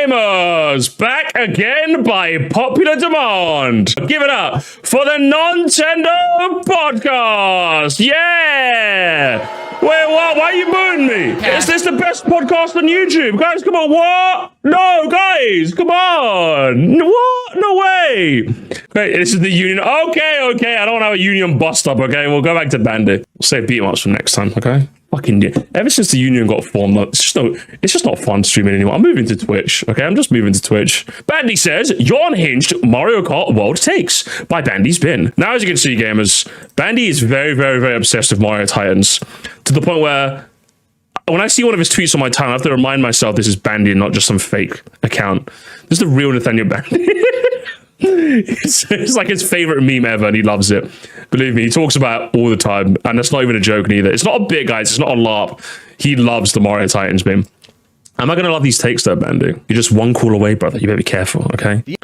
gamers? Back again by popular demand. Give it up for the Nintendo podcast. Yeah. Wait, what? Why are you booing me? Is this the best podcast on YouTube? Guys, come on. What? No, guys, come on. What? No way. Wait, this is the union. Okay. I don't want to have a union bust up, okay? We'll go back to Bandy. We'll save beat 'em ups for next time, okay? Ever since the union got formed, it's just not fun streaming anymore. I'm moving to Twitch, okay? I'm just moving to Twitch. Bandy says, "You're unhinged Mario Kart World Takes" by Bandy's Bin. Now, as you can see, gamers, Bandy is very, very, very obsessed with Mario Titans, to the point where when I see one of his tweets on my timeline, I have to remind myself this is Bandy and not just some fake account. This is the real Nathaniel Bandy. It's like his favorite meme ever, and he loves it. Believe me, he talks about it all the time, and that's not even a joke neither. It's not a bit, guys. It's not a LARP. He loves the Mario Titans meme. Am I gonna love these takes though, Bandy? You're just one call away, brother. You better be careful, okay? The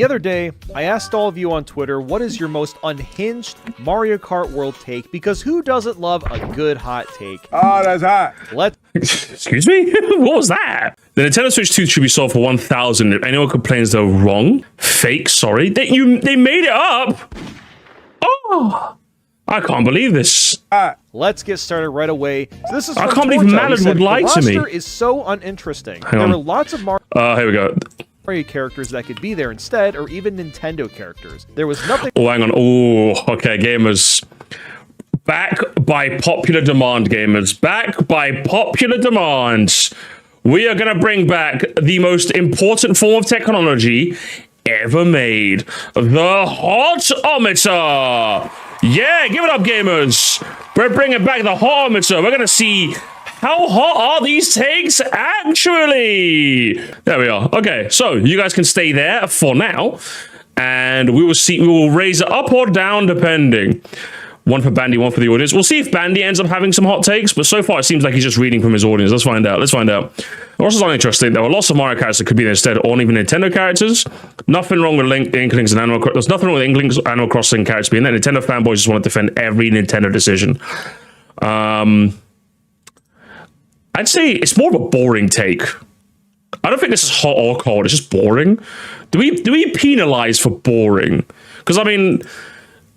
other day, I asked all of you on Twitter, what is your most unhinged Mario Kart World take? Because who doesn't love a good hot take? Oh, that's hot. Excuse me? What was that? The Nintendo Switch 2 should be sold for 1,000. If anyone complains they're wrong, fake, sorry, they made it up. Oh, I can't believe this. Let's get started right away. So this is I can't believe Mallard would lie to me. The roster is so uninteresting. Hang there on. were lots of Here we go. Mario characters that could be there instead, or even Nintendo characters. There was nothing. Oh, hang on. Oh, okay, gamers. Back by popular demand, gamers. Back by popular demand. We are going to bring back the most important form of technology ever made. The Hotometer. Yeah, give it up, gamers. We're bringing back the Hotometer. We're going to see how hot are these takes actually. There we are. Okay, so you guys can stay there for now, and we will raise it up or down depending. One for Bandy, one for the audience. We'll see if Bandy ends up having some hot takes, but so far it seems like he's just reading from his audience. Let's find out. Also, not interesting. There were lots of Mario characters that could be there instead, or even Nintendo characters. Nothing wrong with Inklings and Animal Crossing. There's nothing wrong with Inklings Animal Crossing characters being there. Nintendo fanboys just want to defend every Nintendo decision. I'd say it's more of a boring take. I don't think this is hot or cold. It's just boring. Do we penalize for boring? Because I mean,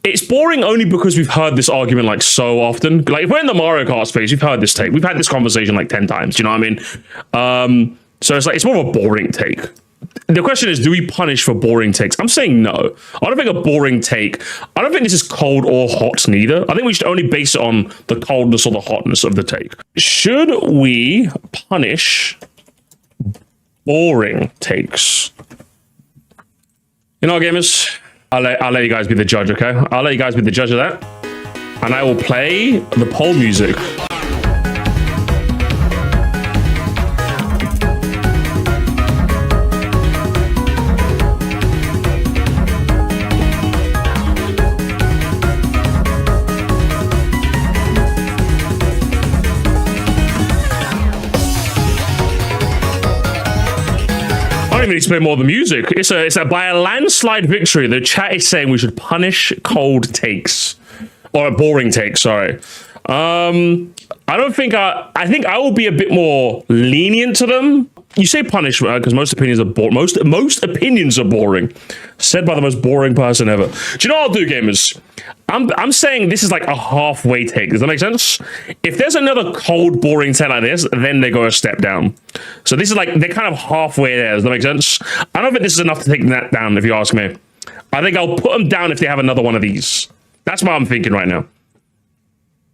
it's boring only because we've heard this argument like so often. Like if we're in the Mario Kart space, we've heard this take. We've had this conversation like 10 times. Do you know what I mean? So it's more of a boring take. The question is, do we punish for boring takes? I'm saying no. I don't think a boring take. I don't think this is cold or hot neither. I think we should only base it on the coldness or the hotness of the take. Should we punish boring takes? You know what, gamers? I'll let you guys be the judge, okay? I'll let you guys be the judge of that. And I will play the poll music. I don't even explain more of the music. It's a by a landslide victory. The chat is saying we should punish cold takes or a boring take. Sorry. I don't think I think I will be a bit more lenient to them. You say punish because most opinions are boring. Most opinions are boring. Said by the most boring person ever. Do you know what I'll do, gamers? I'm saying this is like a halfway take. Does that make sense? If there's another cold, boring take like this, then they go a step down. So this is like they're kind of halfway there. Does that make sense? I don't think this is enough to take that down. If you ask me, I think I'll put them down if they have another one of these. That's what I'm thinking right now.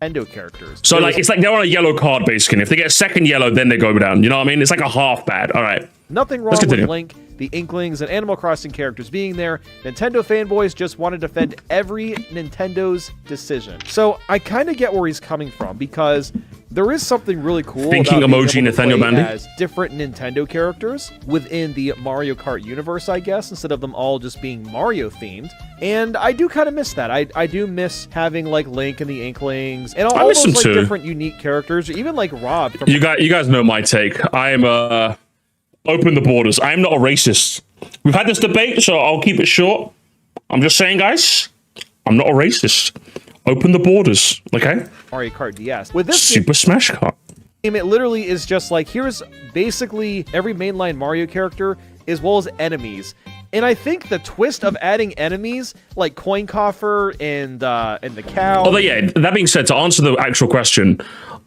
Nintendo characters. So like it's like they're on a yellow card basically. If they get a second yellow, then they go down. You know what I mean? It's like a half bad. All right. Nothing wrong with Link, the Inklings, and Animal Crossing characters being there. Nintendo fanboys just want to defend every Nintendo's decision. So I kind of get where he's coming from, because there is something really cool Thinking about emoji being able to Nathaniel play Bandy as different Nintendo characters within the Mario Kart universe, I guess, instead of them all just being Mario themed. And I do kind of miss that. I do miss having like Link and the Inklings and all those like different unique characters, or even like Rob. From you guys know my take. I am open the borders. I am not a racist. We've had this debate, so I'll keep it short. I'm just saying, guys, I'm not a racist. Open the borders, okay? Mario Kart DS. With this Super Smash Kart. It literally is just like, here's basically every mainline Mario character as well as enemies. And I think the twist of adding enemies like Coin Coffer and the cow. Although, yeah, that being said, to answer the actual question,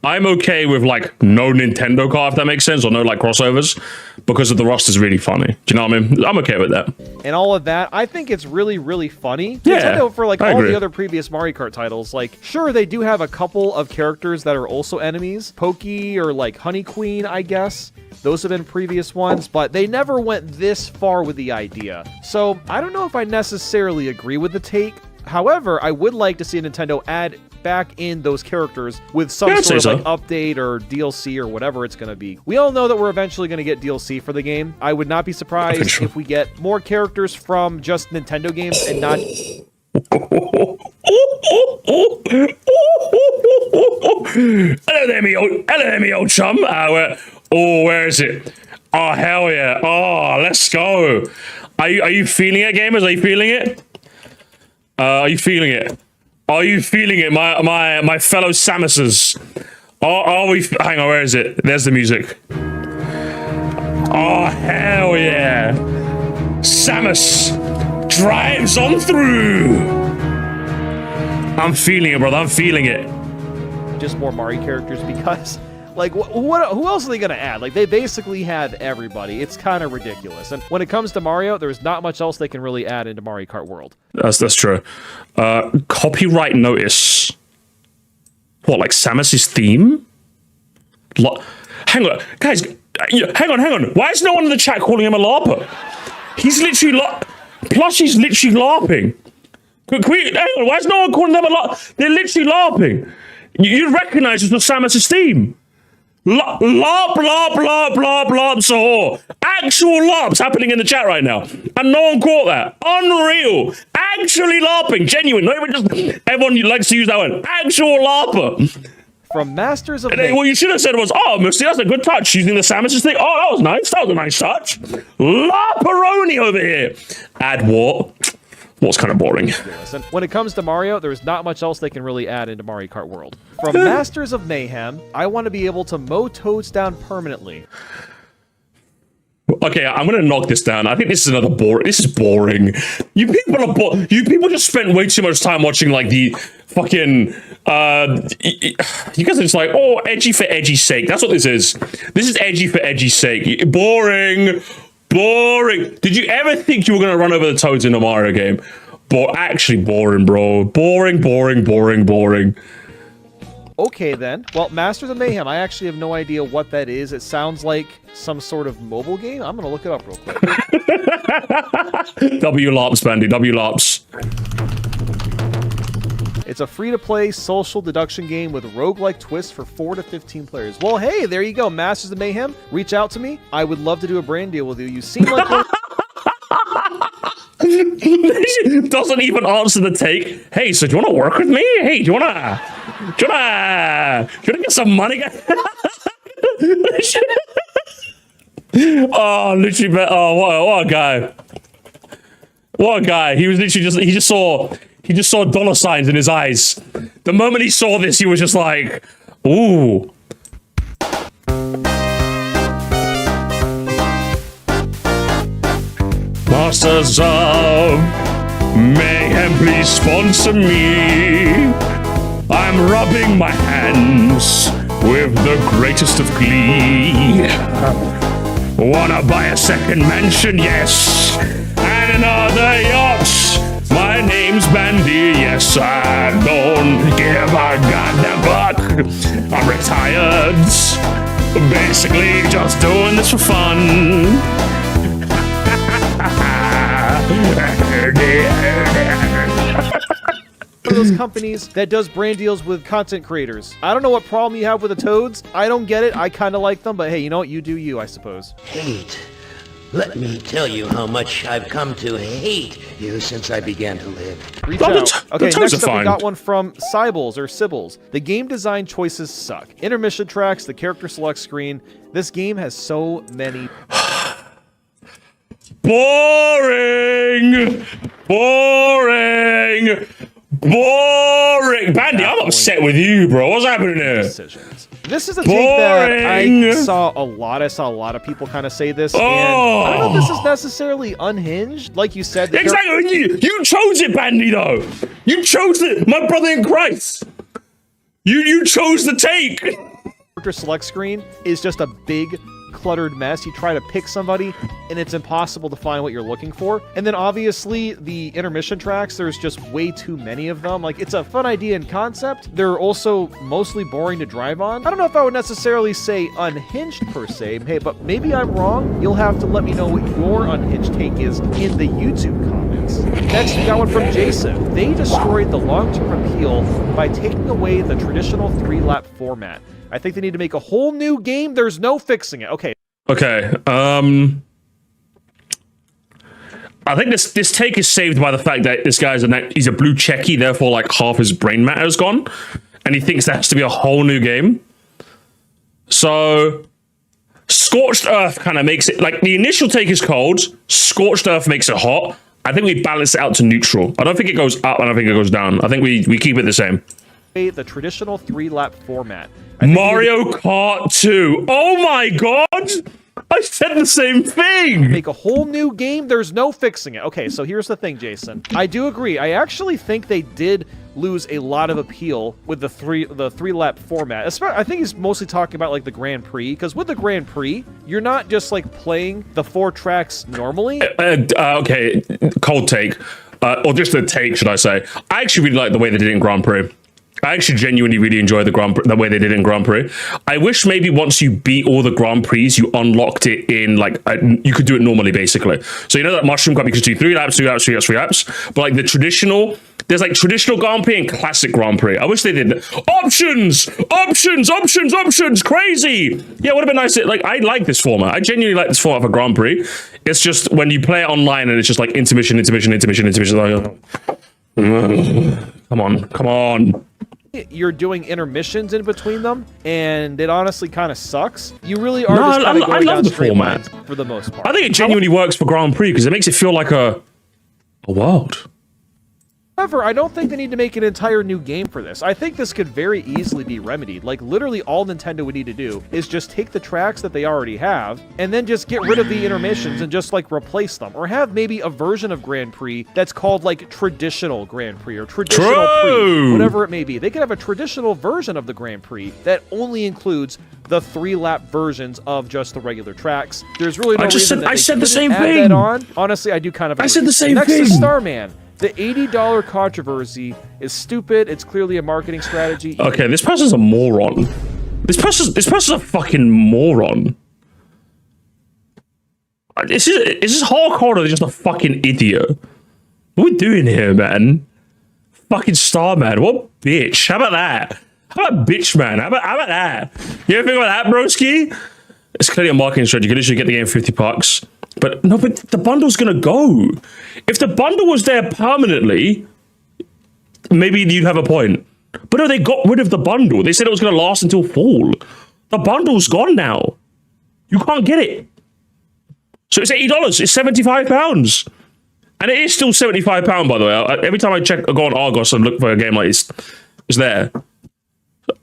I'm okay with like no Nintendo car, if that makes sense, or no like crossovers, because of the roster's really funny. Do you know what I mean? I'm okay with that. And all of that, I think it's really, really funny. Yeah, Nintendo, for like I all agree. the other previous Mario Kart titles, like sure they do have a couple of characters that are also enemies, Pokey or like Honey Queen, I guess. Those have been previous ones, but they never went this far with the idea. So I don't know if I necessarily agree with the take. However, I would like to see Nintendo add back in those characters with some sort of like update or DLC or whatever it's going to be. We all know that we're eventually going to get DLC for the game. I would not be surprised if we get more characters from just Nintendo games and not... Hello there, me old chum. Where is it? Oh, hell yeah. Oh, let's go. Are you feeling it, gamers? Are you feeling it? Are you feeling it? Are you feeling it, my fellow Samuses? Are we? Hang on, where is it? There's the music. Oh, hell yeah. Samus drives on through. I'm feeling it, brother. I'm feeling it. Just more Mario characters because... Like, who else are they going to add? Like, they basically have everybody. It's kind of ridiculous. And when it comes to Mario, there's not much else they can really add into Mario Kart World. That's true. Copyright notice. What, like Samus's theme? Hang on. Guys, hang on. Why is no one in the chat calling him a LARPer? He's literally... Plus, he's literally LARPing. Hang on, why is no one calling them a LARP? They're literally LARPing. You'd recognize this with Samus's theme. LARP, sahur. Actual LARPs happening in the chat right now. And no one caught that. Unreal. Actually LARPing. Genuine. Not even just everyone likes to use that one. Actual LARPer. From Masters of... What you should have said was, oh, Moresty, that's a good touch. Using the Samus's thing. Oh, that was nice. That was a nice touch. LARPeroni over here. Add what? What's kind of boring. And when it comes to Mario, there's not much else they can really add into Mario Kart World. From Masters of Mayhem, I want to be able to mow Toads down permanently. Okay, I'm gonna knock this down. I think this is another boring. This is boring. You people are You people just spent way too much time watching like the fucking. You guys are just like, oh, edgy for edgy's sake. That's what this is. This is edgy for edgy's sake. Boring. Did you ever think you were gonna run over the Toads in a Mario game? Actually boring, bro. Boring. Okay, then. Well, Masters of Mayhem, I actually have no idea what that is. It sounds like some sort of mobile game. I'm going to look it up real quick. W-LARPs, Bandy. W-LARPs. It's a free-to-play social deduction game with roguelike twists for 4 to 15 players. Well, hey, there you go. Masters of Mayhem. Reach out to me. I would love to do a brand deal with you. You seem like... Doesn't even answer the take. Hey, so do you want to work with me? Hey, do you want to get some money? Oh, literally, what a guy. What a guy. He was literally he just saw dollar signs in his eyes. The moment he saw this, he was just like, ooh. Masters of Mayhem, please sponsor me. I'm rubbing my hands with the greatest of glee. Wanna buy a second mansion? Yes. And another yacht. My name's Bandy. Yes, I don't give a goddamn fuck. I'm retired. Basically just doing this for fun. One of those companies that does brand deals with content creators. I don't know what problem you have with the Toads. I don't get it. I kind of like them, but hey, you know what? You do you, I suppose. Hate. Let me tell you how much I've come to hate you since I began to live. Reach out. Okay, next up we got one from Sybil's or Sibbles. The game design choices suck. Intermission tracks, the character select screen. This game has so many... Boring! Bandy, I'm upset with you, bro. What's happening here? Decisions. This is a take that I saw a lot. I saw a lot of people kind of say this. And I don't know if this is necessarily unhinged. Like you said. Exactly. You chose it, Bandy, though. You chose it. My brother in Christ. You chose the take. Character select screen is just a big cluttered mess. You try to pick somebody and it's impossible to find what you're looking for. And then obviously the intermission tracks, there's just way too many of them. Like, it's a fun idea and concept. They're also mostly boring to drive on. I don't know if I would necessarily say unhinged per se. Hey, but maybe I'm wrong. You'll have to let me know what your unhinged take is in the YouTube comments. Next, we got one from Jason. They destroyed the long-term appeal by taking away the traditional 3-lap format. I think they need to make a whole new game. There's no fixing it. Okay. Okay. I think this take is saved by the fact that this guy's he's a blue checky, therefore like half his brain matter is gone, and he thinks there has to be a whole new game. So Scorched Earth kind of makes it like the initial take is cold. Scorched Earth makes it hot. I think we balance it out to neutral. I don't think it goes up. I don't think it goes down. I think we keep it the same. The traditional 3-lap format. Mario Kart 2. Oh my god! I said the same thing! Make a whole new game, there's no fixing it. Okay, so here's the thing, Jason. I do agree. I actually think they did lose a lot of appeal with the 3-lap format. I think he's mostly talking about like the Grand Prix, because with the Grand Prix, you're not just like playing the 4 tracks normally. Okay, cold take. Or just a take, should I say. I actually really like the way they did it in Grand Prix. I actually genuinely really enjoy the way they did it in Grand Prix. I wish maybe once you beat all the Grand Prix, you unlocked it in like, you could do it normally basically. So you know that Mushroom Cup, you could do 3 laps, 2 laps, 3 laps, 3 laps. But like the traditional, there's like traditional Grand Prix and classic Grand Prix. I wish they did options, crazy. Yeah, it would have been nice. Like, I like this format. I genuinely like this format for Grand Prix. It's just when you play it online and it's just like intermission. Come on. You're doing intermissions in between them, and it honestly kind of sucks. You really are just I going love down the straight format lines for the most part. I think it genuinely works for Grand Prix because it makes it feel like a world. However, I don't think they need to make an entire new game for this. I think this could very easily be remedied. Like, literally all Nintendo would need to do is just take the tracks that they already have and then just get rid of the intermissions and just, like, replace them. Or have maybe a version of Grand Prix that's called, like, traditional Grand Prix or traditional Prix, whatever it may be. They could have a traditional version of the Grand Prix that only includes the 3-lap versions of just the regular tracks. There's really no reason that I said the same add thing. that on. Honestly, I do kind of agree. I said the same Next thing. is Starman. The $80 controversy is stupid. It's clearly a marketing strategy. Okay, this person's a moron. This person's a fucking moron. Is this hardcore or just a fucking idiot? What are we doing here, man? Fucking Starman. What bitch? How about that? How about bitch, man? How about that? You ever think about that, broski? It's clearly a marketing strategy. You can literally get the game for $50. But no, but the bundle's gonna go. If the bundle was there permanently, maybe you'd have a point. But no, they got rid of the bundle. They said it was gonna last until fall. The bundle's gone now. You can't get it. So it's $80. It's £75. And it is still £75, by the way. Every time I check, I go on Argos and look for a game like this, it's there.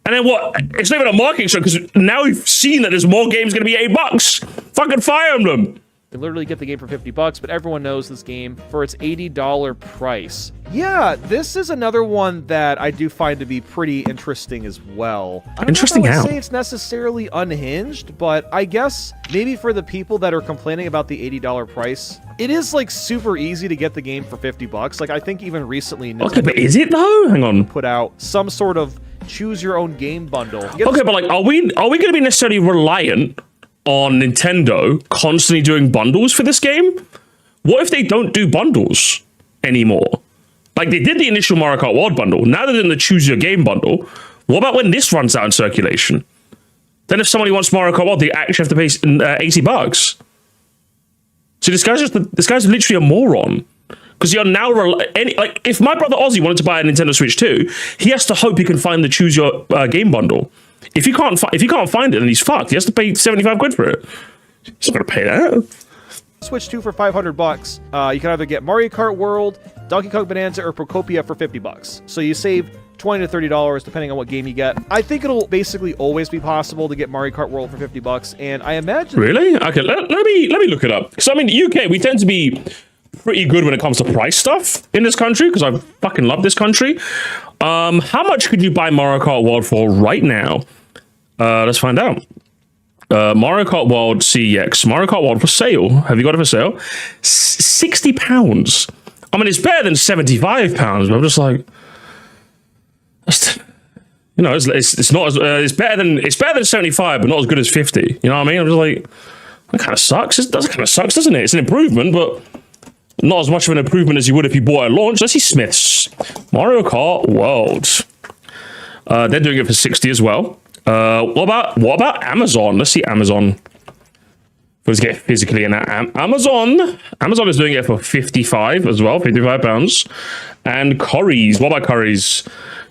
And then what? It's not even a marketing show because now we've seen that there's more games gonna be $8. Fucking Fire Emblem. You can literally get the game for $50, but everyone knows this game for its $80 price. Yeah, this is another one that I do find to be pretty interesting as well. I don't know if I would say it's necessarily unhinged, but I guess maybe for the people that are complaining about the $80 price, it is like super easy to get the game for $50. Like I think even recently, okay, but is it though? Hang on. Put out some sort of choose your own game bundle. Okay, but like, are we going to be necessarily reliant on Nintendo constantly doing bundles for this game? What if they don't do bundles anymore? Like they did the initial Mario Kart World bundle. Now they're doing the choose your game bundle. What about when this runs out in circulation? Then if somebody wants Mario Kart World, they actually have to pay $80. So this guy's literally a moron. Because you're now like if my brother Ozzy wanted to buy a Nintendo Switch 2, he has to hope he can find the choose your game bundle. If you can't find it, then he's fucked. He has to pay £75 for it. He's not gonna pay that. Switch 2 for $500. You can either get Mario Kart World, Donkey Kong Bonanza, or Procopia for $50. So you save $20 to $30 depending on what game you get. I think it'll basically always be possible to get Mario Kart World for $50, and I imagine... Really? Okay, let me look it up. Because I mean, the UK, we tend to be pretty good when it comes to price stuff in this country, because I fucking love this country. How much could you buy Mario Kart World for right now? Let's find out. Mario Kart World CEX. Mario Kart World for sale. Have you got it for sale? £60. I mean, it's better than £75, but I'm just like, you know, it's not as it's better than 75, but not as good as 50. You know what I mean? I'm just like, that kind of sucks. That kind of sucks, doesn't it? It's an improvement, but not as much of an improvement as you would if you bought it at launch. Let's see Smith's Mario Kart World. They're doing it for 60 as well. What about Amazon? Let's see Amazon. Let's get physically in that. Amazon is doing it for 55 as well, £55. And Curry's. What about Curry's?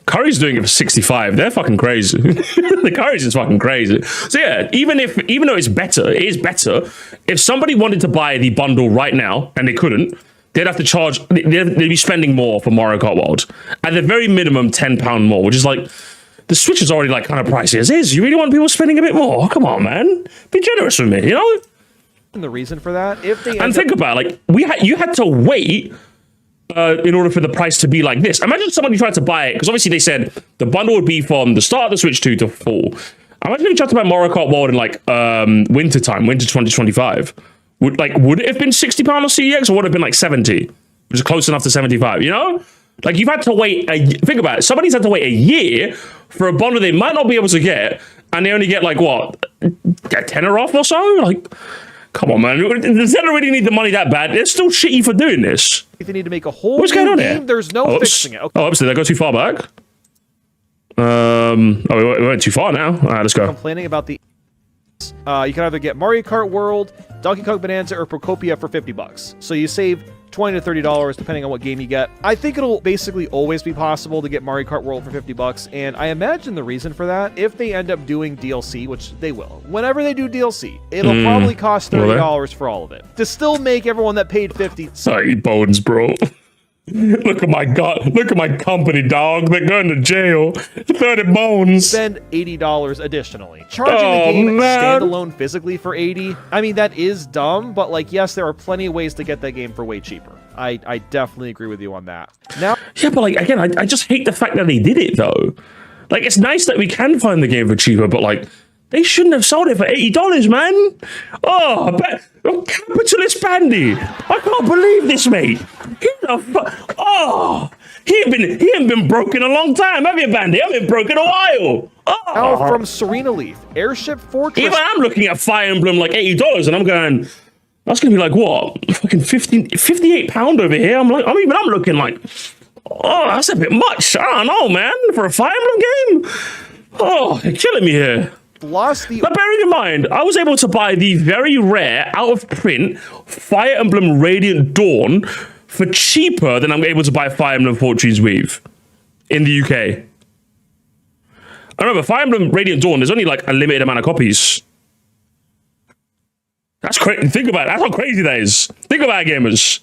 Curry's doing it for 65. They're fucking crazy. The Curry's is fucking crazy. So yeah, even though it is better. If somebody wanted to buy the bundle right now and they couldn't, they'd have to charge. They'd be spending more for Mario Kart World. At the very minimum, £10 more, which is like, the Switch is already like kind of pricey as is. You really want people spending a bit more? Come on, man. Be generous with me, you know? And the reason for that, if they and think about it, like you had to wait in order for the price to be like this. Imagine somebody tried to buy it, because obviously they said the bundle would be from the start of the Switch 2 to fall. Imagine if you tried to buy Mario Kart World in like winter 2025. Would it have been £60 on CEX, or would it have been like 70? Which is close enough to 75, you know? Like, you've had to wait think about it. Somebody's had to wait a year for a bundle they might not be able to get, and they only get like what, a tenner off or so? Like, come on, man. Does Zelda really need the money that bad? They're still shitty for doing this. If they need to make a whole What's going on game, here? there's no fixing it. Okay. Oops, did I go too far back? We went too far now. All right, let's go. Complaining about the... you can either get Mario Kart World, Donkey Kong Bonanza, or Procopia for $50. So you save $20 to $30 depending on what game you get. I think it'll basically always be possible to get Mario Kart World for $50, and I imagine the reason for that, if they end up doing DLC, which they will, whenever they do DLC, it'll probably cost $30 for all of it, to still make everyone that paid $50. Sorry, bones, bro. Look at my company, dog. They're going to jail. 30 bones. Spend $80 additionally. Charging the game standalone physically for $80. I mean, that is dumb, but like, yes, there are plenty of ways to get that game for way cheaper. I definitely agree with you on that. Now, yeah, but like, again, I just hate the fact that they did it though. Like, it's nice that we can find the game for cheaper, but like, they shouldn't have sold it for $80, man. Oh, capitalist Bandy. I can't believe this, mate. He ain't been broke in a long time, have you, Bandy? I've been broke in a while. now from Serena Leaf, Airship Fortress. Even I'm looking at Fire Emblem like $80, and I'm going, that's gonna be like what? Fucking £58 over here. I'm looking like, oh, that's a bit much. I don't know, man, for a Fire Emblem game. Oh, you're killing me here. Lost the... But bearing in mind, I was able to buy the very rare, out-of-print Fire Emblem Radiant Dawn for cheaper than I'm able to buy Fire Emblem Fortune's Weave in the UK. I remember, Fire Emblem Radiant Dawn, there's only like a limited amount of copies. That's crazy. Think about it. That's how crazy that is. Think about it, gamers.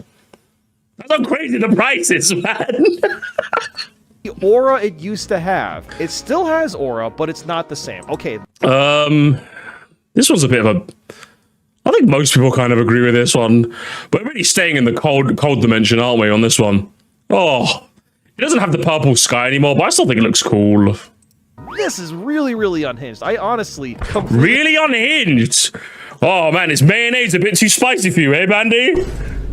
That's how crazy the price is, man. The aura it used to have. It still has aura, but it's not the same. Okay. This one's a bit of a... I think most people kind of agree with this one. But we're really staying in the cold dimension, aren't we, on this one? Oh, it doesn't have the purple sky anymore, but I still think it looks cool. This is really, really unhinged. I honestly... Really unhinged? Oh, man, is mayonnaise a bit too spicy for you, eh, Bandy?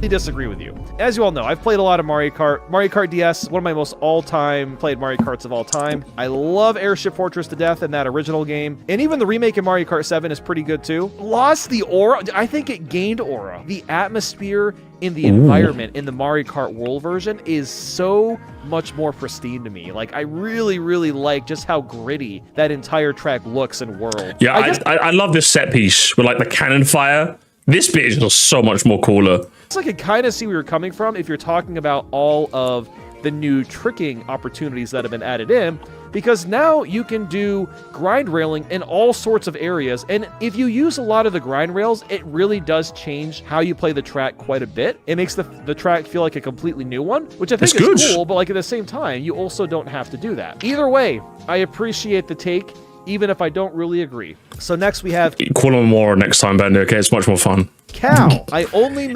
disagree with you. As you all know, I've played a lot of Mario Kart. Mario Kart DS, one of my most all-time played Mario Karts of all time. I love Airship Fortress to death in that original game. And even the remake of Mario Kart 7 is pretty good too. Lost the aura. I think it gained aura. The atmosphere in the environment in the Mario Kart World version is so much more pristine to me. Like, I really, really like just how gritty that entire track looks and world. Yeah, I love this set piece with like the cannon fire. This bit is just so much more cooler. I can kind of see where you're coming from if you're talking about all of the new tricking opportunities that have been added in, because now you can do grind railing in all sorts of areas. And if you use a lot of the grind rails, it really does change how you play the track quite a bit. It makes the track feel like a completely new one, which I think is cool, but like at the same time, you also don't have to do that. Either way, I appreciate the take, even if I don't really agree. So next we have... Call him more next time, Bender, okay? It's much more fun. Cal. I only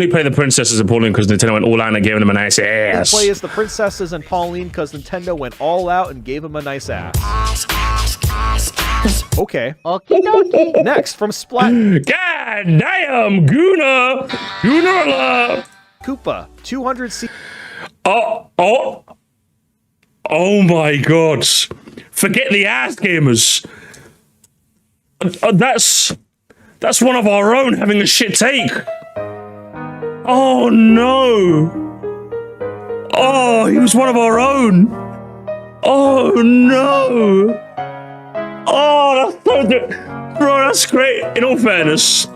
play the princesses and Pauline because Nintendo went all out and gave them a nice ass. Play as the princesses and Pauline because Nintendo went all out and gave him a nice ass. Okay. Okie dokie. Next, from Splat. God damn, Gooner. Koopa, 200C. Oh my god. Forget the ass gamers. That's one of our own having a shit take. Oh no! Oh, he was one of our own! Oh no! Oh, that's so good! Bro, that's great! In all fairness,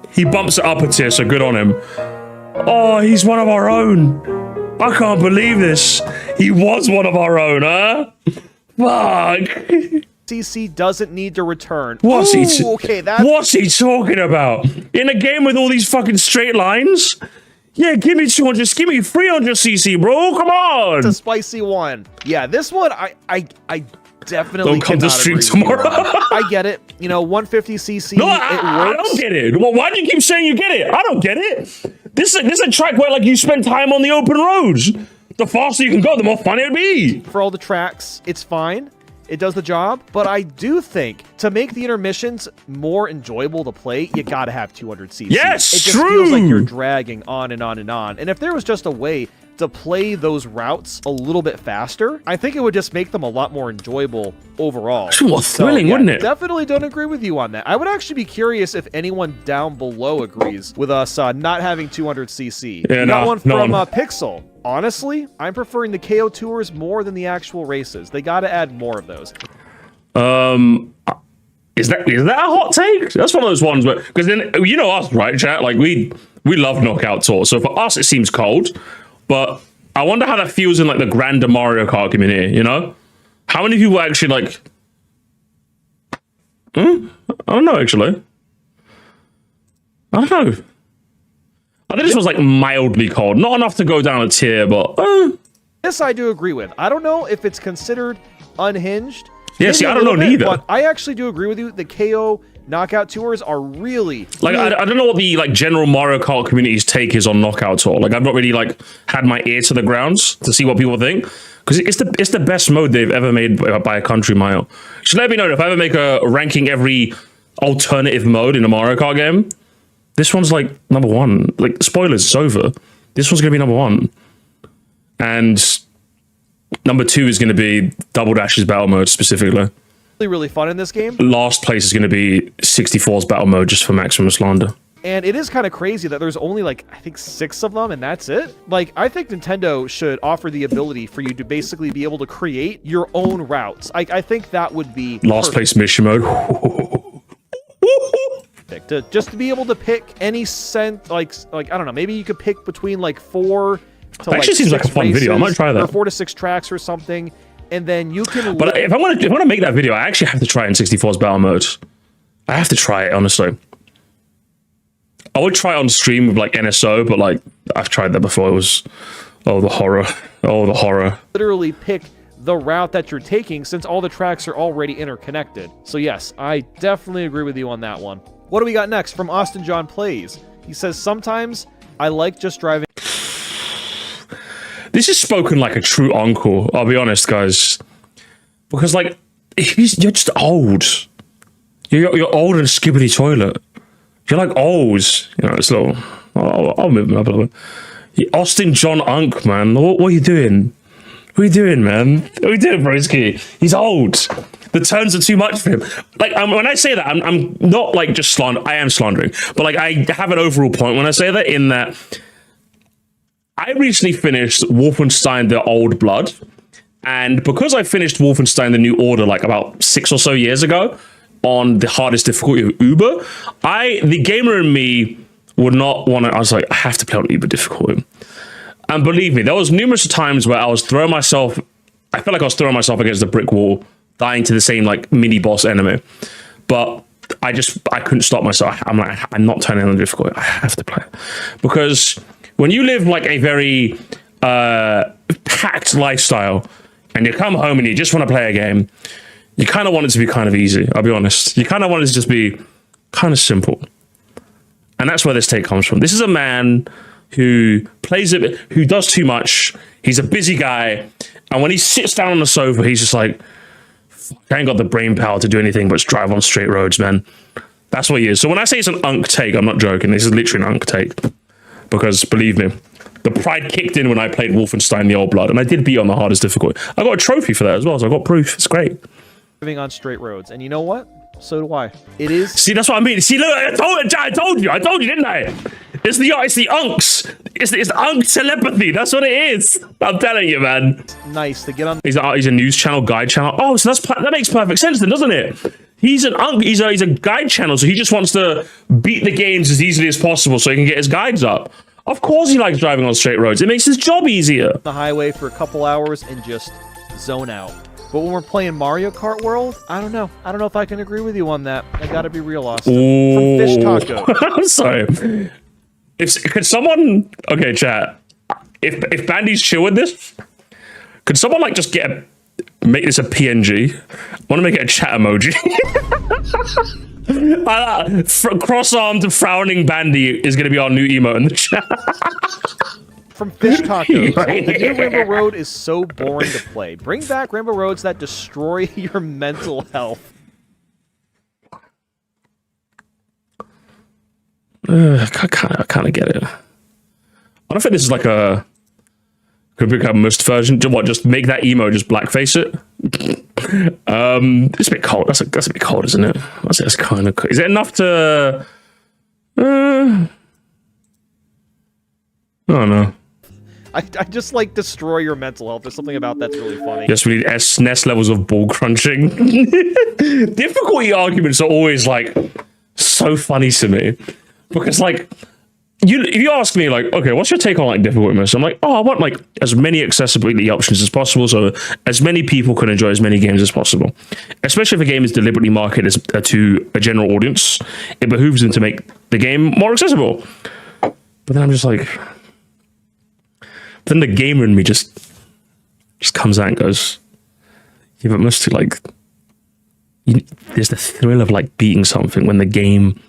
he bumps it up a tier, so good on him. Oh, he's one of our own! I can't believe this! He was one of our own, huh? Fuck! CC doesn't need to return. What's he talking about? In a game with all these fucking straight lines? Yeah, give me 200, give me 300 CC, bro. Come on. It's a spicy one. Yeah, this one, I definitely don't come to stream tomorrow. I get it. You know, 150 CC. No, I don't get it. Well, why do you keep saying you get it? I don't get it. This is a track where like you spend time on the open roads. The faster you can go, the more fun it'll be. For all the tracks, it's fine. It does the job, but I do think to make the intermissions more enjoyable to play, you gotta have 200 CC. Yes, it just feels like you're dragging on and on and on. And if there was just a way to play those routes a little bit faster, I think it would just make them a lot more enjoyable overall. It's more thrilling, wouldn't it? Definitely don't agree with you on that. I would actually be curious if anyone down below agrees with us not having 200 CC. Yeah, Got one from Pixel. Honestly, I'm preferring the KO tours more than the actual races. They got to add more of those. Is that a hot take? That's one of those ones where, because then you know us, right, chat? Like we love knockout tours. So for us, it seems cold, but I wonder how that feels in like the grander Mario Kart community. You know, how many people actually like? I don't know. Actually, I don't know. I think this was like mildly cold, not enough to go down a tier, but this I do agree with. I don't know if it's considered unhinged. Yeah, see, I don't know neither. But I actually do agree with you. The KO knockout tours are really like I don't know what the like general Mario Kart community's take is on knockout tour. Like I've not really like had my ear to the grounds to see what people think, because it's the best mode they've ever made by a country mile. So let me know if I ever make a ranking every alternative mode in a Mario Kart game. This one's like number one. Like, spoilers, it's over. This one's going to be number one. And number two is going to be Double Dash's battle mode specifically. Really fun in this game. Last place is going to be 64's battle mode just for maximum slander. And it is kind of crazy that there's only like, I think 6 of them and that's it. Like, I think Nintendo should offer the ability for you to basically be able to create your own routes. I think that would be last place mission mode. To be able to pick any like I don't know, maybe you could pick between like 4 to actually seems like a fun video. I might try that. Or 4 to 6 tracks or something, and then you can. But if I want to make that video, I actually have to try it in 64's battle mode. I have to try it, honestly. I would try it on stream with like NSO, but like I've tried that before. It was the horror. Oh, the horror. Literally pick the route that you're taking since all the tracks are already interconnected. So yes, I definitely agree with you on that one. What do we got next from Austin John Plays? He says, sometimes I like just driving. This is spoken like a true uncle, I'll be honest, guys. Because, like, you're just old. You're old in a skibbity toilet. You're like old. You know, it's a little... I'll move him up a little bit. Austin John Unk, man. What are you doing? What are you doing, man? What are you doing, broski? He's old. The turns are too much for him. Like, when I say that, I'm not like just slander. I am slandering, but like I have an overall point when I say that. In that, I recently finished Wolfenstein: The Old Blood, and because I finished Wolfenstein: The New Order like about 6 or so years ago on the hardest difficulty of Uber, the gamer in me would not want to. I was like, I have to play on Uber difficulty. And believe me, there was numerous times where I was throwing myself. I felt like I was throwing myself against the brick wall, dying to the same like mini boss enemy. But I couldn't stop myself. I'm like, I'm not turning on the difficulty. I have to play it. Because when you live like a very packed lifestyle and you come home and you just want to play a game, you kind of want it to be kind of easy. I'll be honest. You kind of want it to just be kind of simple. And that's where this take comes from. This is a man who plays it, who does too much. He's a busy guy. And when he sits down on the sofa, he's just like, I ain't got the brain power to do anything but drive on straight roads, man. That's what he is. So when I say it's an unk take, I'm not joking. This is literally an unk take. Because believe me, the pride kicked in when I played Wolfenstein The Old Blood. And I did beat on the hardest difficulty. I got a trophy for that as well, so I got proof. It's great. Living on straight roads. And you know what? So do I. It is. See, that's what I mean. See, look, I told you, didn't I? It's the unks. It's the unk telepathy. That's what it is. I'm telling you, man. Nice to get on. He's a news channel, guide channel. Oh, so that makes perfect sense then, doesn't it? He's an unk. He's a guide channel, so he just wants to beat the games as easily as possible so he can get his guides up. Of course, he likes driving on straight roads. It makes his job easier. The highway for a couple hours and just zone out. But when we're playing Mario Kart World, I don't know. I don't know if I can agree with you on that. I gotta be real, Austin. From Fish Taco. I'm sorry. Could someone... Okay, chat. If Bandy's chill with this, could someone like just make this a PNG? I want to make it a chat emoji. Cross-armed frowning Bandy is going to be our new emote in the chat. From Fish Tacos. The new Rainbow Road is so boring to play. Bring back Rainbow Roads that destroy your mental health. I kind of get it. I don't think this is like could become a mist version. What? Just make that emo, just blackface it. It's a bit cold. That's a bit cold, isn't it? That's kind of. Is it enough to? I don't know. I just like destroy your mental health. There's something about that's really funny. Yes, we need SNES levels of ball crunching. Difficulty arguments are always like so funny to me because like if you ask me like, okay, what's your take on like difficulty? I'm like, oh, I want like as many accessibility options as possible, so as many people can enjoy as many games as possible. Especially if a game is deliberately marketed to a general audience, it behooves them to make the game more accessible. But then I'm just like. Then the gamer in me just comes out and goes, yeah, but must like, there's the thrill of like beating something when the game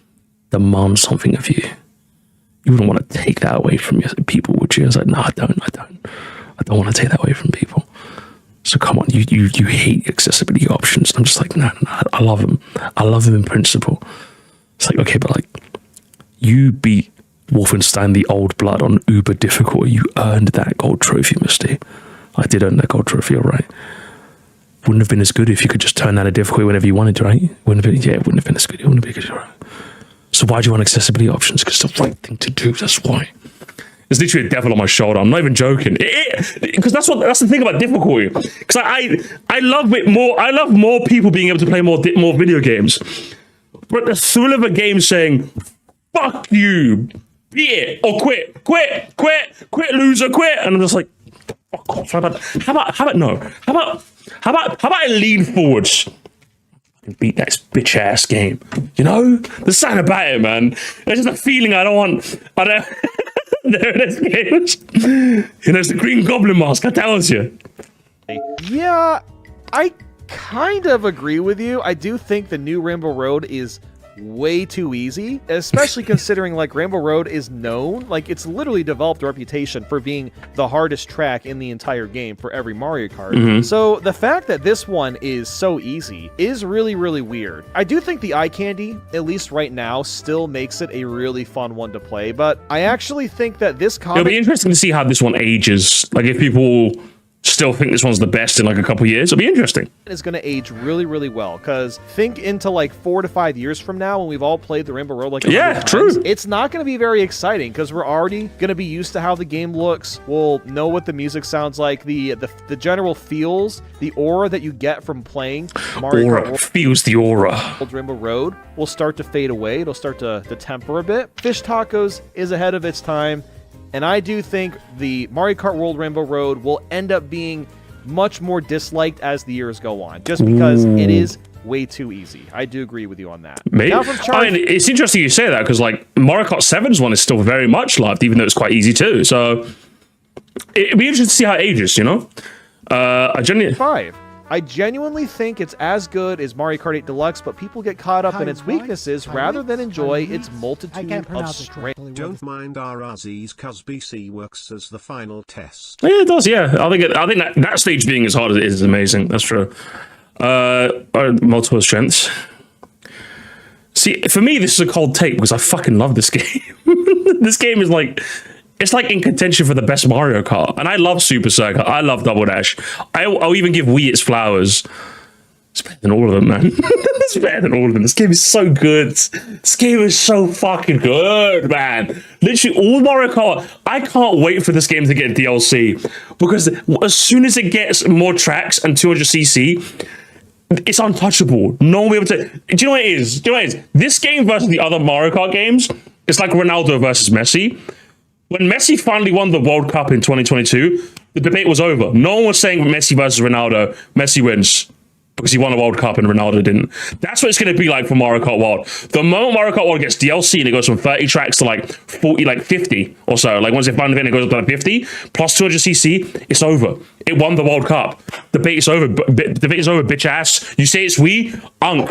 demands something of you. You wouldn't want to take that away from people, would you? I was like, no, I don't want to take that away from people. So come on, you hate accessibility options. I'm just like, no, I love them. I love them in principle. It's like, okay, but like, you beat Wolfenstein The Old Blood on uber difficult. You earned that gold trophy, Misty. I did earn that gold trophy, all right. Wouldn't have been as good if you could just turn that a difficulty whenever you wanted, right? It wouldn't have been as good. It wouldn't have been good, right? So why do you want accessibility options? Because it's the right thing to do. That's why. There's literally a devil on my shoulder. I'm not even joking. Because that's the thing about difficulty. Because I love it more. I love more people being able to play more video games. But the thrill of a game saying, "Fuck you." Beat it or quit, loser, quit. And I'm just like, fuck off. How about no? How about I lean forwards and beat that bitch ass game? You know? There's something about it, man. There's just a feeling I don't. There it is, games. You know, it's the Green Goblin mask, I tell you. Yeah, I kind of agree with you. I do think the new Rainbow Road is way too easy, especially considering like Rainbow Road is known, like it's literally developed a reputation for being the hardest track in the entire game for every Mario Kart. So the fact that this one is so easy is really, really weird. I do think the eye candy, at least right now, still makes it a really fun one to play, but I actually think that this comic... It'll be interesting to see how this one ages. Like if people still think this one's the best in like a couple years, it'll be interesting. Is going to age really, really well, because think into like 4 to 5 years from now when we've all played the Rainbow Road like 100 times, true. It's not going to be very exciting because we're already going to be used to how the game looks. We'll know what the music sounds like, the general feels, the aura that you get from playing Mario Kart World. Feels the aura. Rainbow Road will start to fade away. It'll start to temper a bit. Fish Tacos is ahead of its time. And I do think the Mario Kart World Rainbow Road will end up being much more disliked as the years go on, just because it is way too easy. I do agree with you on that. Maybe. I mean, it's interesting you say that, because like Mario Kart 7's one is still very much loved, even though it's quite easy too. So it'd be interesting to see how it ages, you know? I genuinely think it's as good as Mario Kart 8 Deluxe, but people get caught up in its weaknesses rather than enjoy its multitude of strengths. Don't mind RRZs, cause BC works as the final test. Yeah, it does, yeah. I think that stage being as hard as it is amazing. That's true. Multiple strengths. See, for me, this is a cold take because I fucking love this game. This game is like... It's like in contention for the best Mario Kart. And I love Super Circuit. I love Double Dash. I'll even give Wii its flowers. It's better than all of them, man. It's better than all of them. This game is so good. This game is so fucking good, man. Literally, all Mario Kart. I can't wait for this game to get DLC. Because as soon as it gets more tracks and 200cc, it's untouchable. No one will be able to... Do you know what it is? This game versus the other Mario Kart games, it's like Ronaldo versus Messi. When Messi finally won the World Cup in 2022, the debate was over. No one was saying Messi versus Ronaldo. Messi wins because he won a World Cup and Ronaldo didn't. That's what it's going to be like for Mario Kart World. The moment Mario Kart World gets DLC and it goes from 30 tracks to like 40, like 50 or so. Like once they find the event, it goes up to like 50 plus 200cc. It's over. It won the World Cup. Debate is over. Debate is over, bitch ass. You say it's Wii, unk.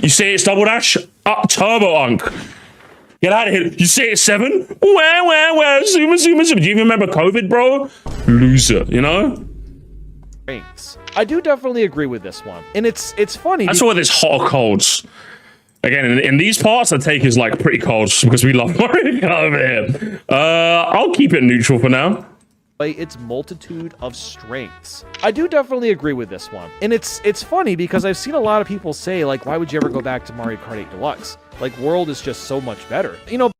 You say it's Double Dash, turbo unk. Get out of here. You say it's 7? Where? Zoom. Do you even remember COVID, bro? Loser, you know? I do definitely agree with this one. And it's funny. That's why there's hot or colds. Again, in these parts, the take is like pretty cold because we love Mario Kart over here. I'll keep it neutral for now. Its multitude of strengths. I do definitely agree with this one. And it's funny because I've seen a lot of people say, like, why would you ever go back to Mario Kart 8 Deluxe? Like, World is just so much better. You know,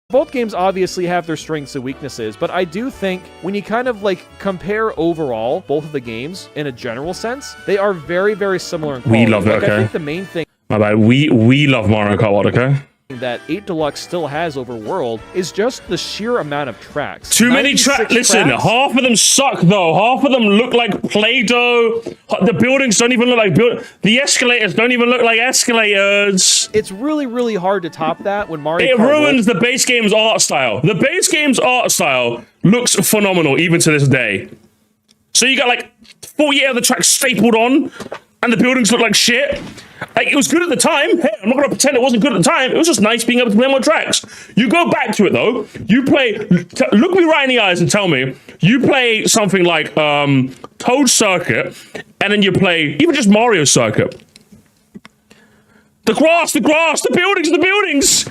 both games obviously have their strengths and weaknesses, but I do think when you kind of like compare overall both of the games in a general sense, they are very, very similar in quality. We love it, like, okay? I think the main thing... My bad. We love Mario Kart World, okay? That 8 Deluxe still has over World is just the sheer amount of tracks. Too many tracks. Listen, half of them suck though. Half of them look like Play-Doh. The buildings don't even look like the escalators don't even look like escalators. It's really, really hard to top that when Mario Kart ruins the base game's art style. The base game's art style looks phenomenal even to this day. So you got like 48 other tracks stapled on, and the buildings look like shit. Like, it was good at the time. Hey, I'm not going to pretend it wasn't good at the time. It was just nice being able to play more tracks. You go back to it, though. You play... Look me right in the eyes and tell me. You play something like Toad Circuit, and then you play even just Mario Circuit. The grass, the buildings.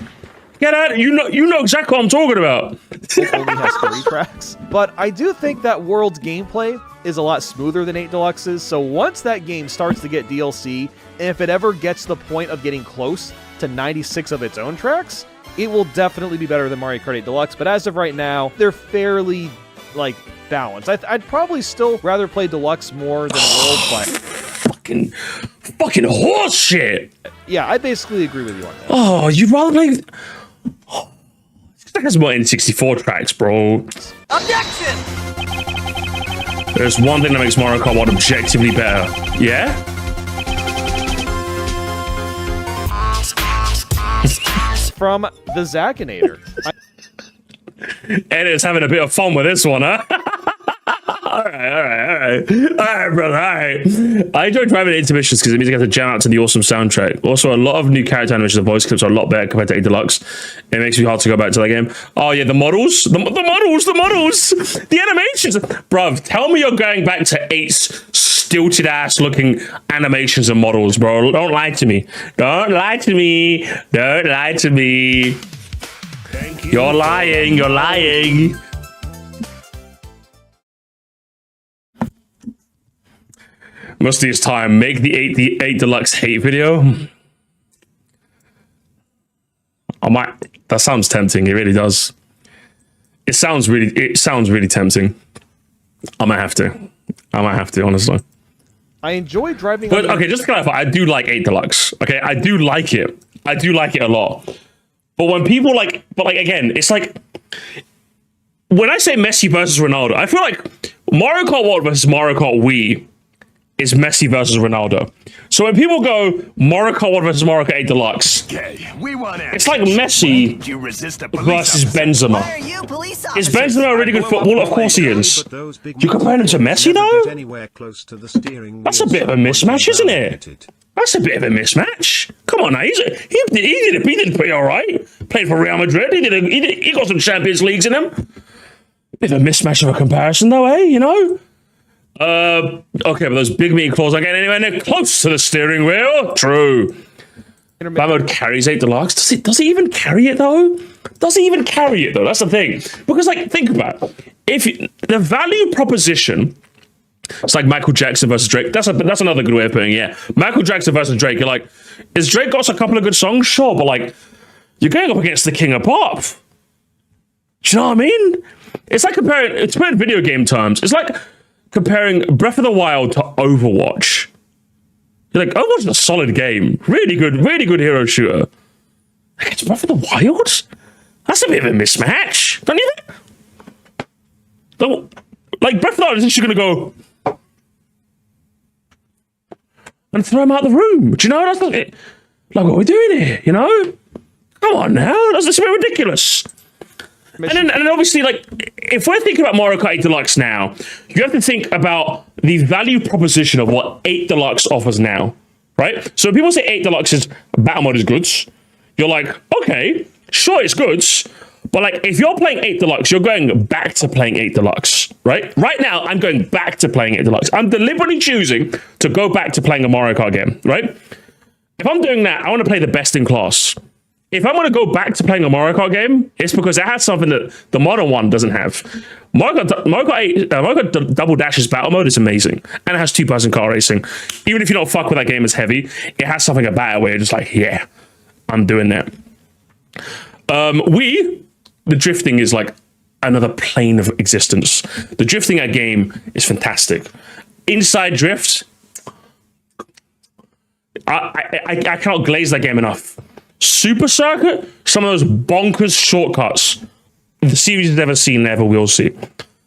Get out. You know exactly what I'm talking about. It only has 3 tracks. But I do think that World's gameplay is a lot smoother than 8 Deluxe's, so once that game starts to get DLC, and if it ever gets to the point of getting close to 96 of its own tracks, it will definitely be better than Mario Kart 8 Deluxe, but as of right now, they're fairly, like, balanced. I'd probably still rather play Deluxe more than World, but... Fucking horse shit! Yeah, I basically agree with you on that. Oh, you'd rather play... That has more N64 tracks, bro. Objection! There's one thing that makes Mario Kart World objectively better. Yeah? From the Zakinator. Edit's having a bit of fun with this one, huh? All right, brother, all right. I enjoy driving intermissions because it means I get to jam out to the awesome soundtrack. Also, a lot of new character animations and voice clips are a lot better compared to 8 Deluxe. It makes me hard to go back to that game. Oh, yeah, the models. The animations. Bruv, tell me you're going back to 8's stilted-ass looking animations and models, bro. Don't lie to me. Don't lie to me. You're lying. Most of this time, make the 8 Deluxe hate video. That sounds tempting. It really does. It sounds really tempting. I might have to, honestly. I enjoy driving. But okay, just to clarify, I do like 8 Deluxe. Okay, I do like it. I do like it a lot. But when people again, it's like when I say Messi versus Ronaldo, I feel like Mario Kart World versus Mario Kart Wii is Messi versus Ronaldo. So when people go Mario Kart World versus Mario Kart 8 Deluxe, it's like Messi versus Benzema. Is Benzema a really good footballer? Of course he is. You compare him to Messi though? That's a bit of a mismatch, isn't it? That's a bit of a mismatch. Come on now, he did pretty all right. Played for Real Madrid. He got some Champions Leagues in him. Bit of a mismatch of a comparison, though, eh? You know. Okay, but those big meaty claws are getting anywhere near close to the steering wheel. True. That mode carries 8 Deluxe. Does it even carry it though? Does it even carry it though? That's the thing. Because like, think about it. If the value proposition. It's like Michael Jackson versus Drake. That's another good way of putting it. Yeah. Michael Jackson versus Drake. You're like, is Drake got a couple of good songs? Sure, but like, you're going up against the king of pop. Do you know what I mean? It's like it's put in video game terms. It's like comparing Breath of the Wild to Overwatch. You're like, Overwatch is a solid game. Really good hero shooter. Like, it's Breath of the Wild? That's a bit of a mismatch, don't you think? Like, Breath of the Wild is actually going to go and throw him out the room. Do you know? That's like what are we doing here, you know? Come on now. That's a bit ridiculous. And then obviously, like, if we're thinking about Mario Kart 8 Deluxe now, you have to think about the value proposition of what 8 Deluxe offers now, right? So when people say 8 Deluxe's battle mode is good, you're like, okay, sure, it's good. But like, if you're playing 8 Deluxe, you're going back to playing 8 Deluxe, right? Right now, I'm going back to playing 8 Deluxe. I'm deliberately choosing to go back to playing a Mario Kart game, right? If I'm doing that, I want to play the best in class. If I'm going to go back to playing a Mario Kart game, it's because it has something that the modern one doesn't have. Mario Kart Double Dash's battle mode is amazing. And it has two-person car racing. Even if you don't fuck with that game as heavy, it has something about it where you're just like, yeah, I'm doing that. The drifting is like another plane of existence. The drifting at game is fantastic. Inside drift, I cannot glaze that game enough. Super Circuit, some of those bonkers shortcuts the series has never seen, never will see.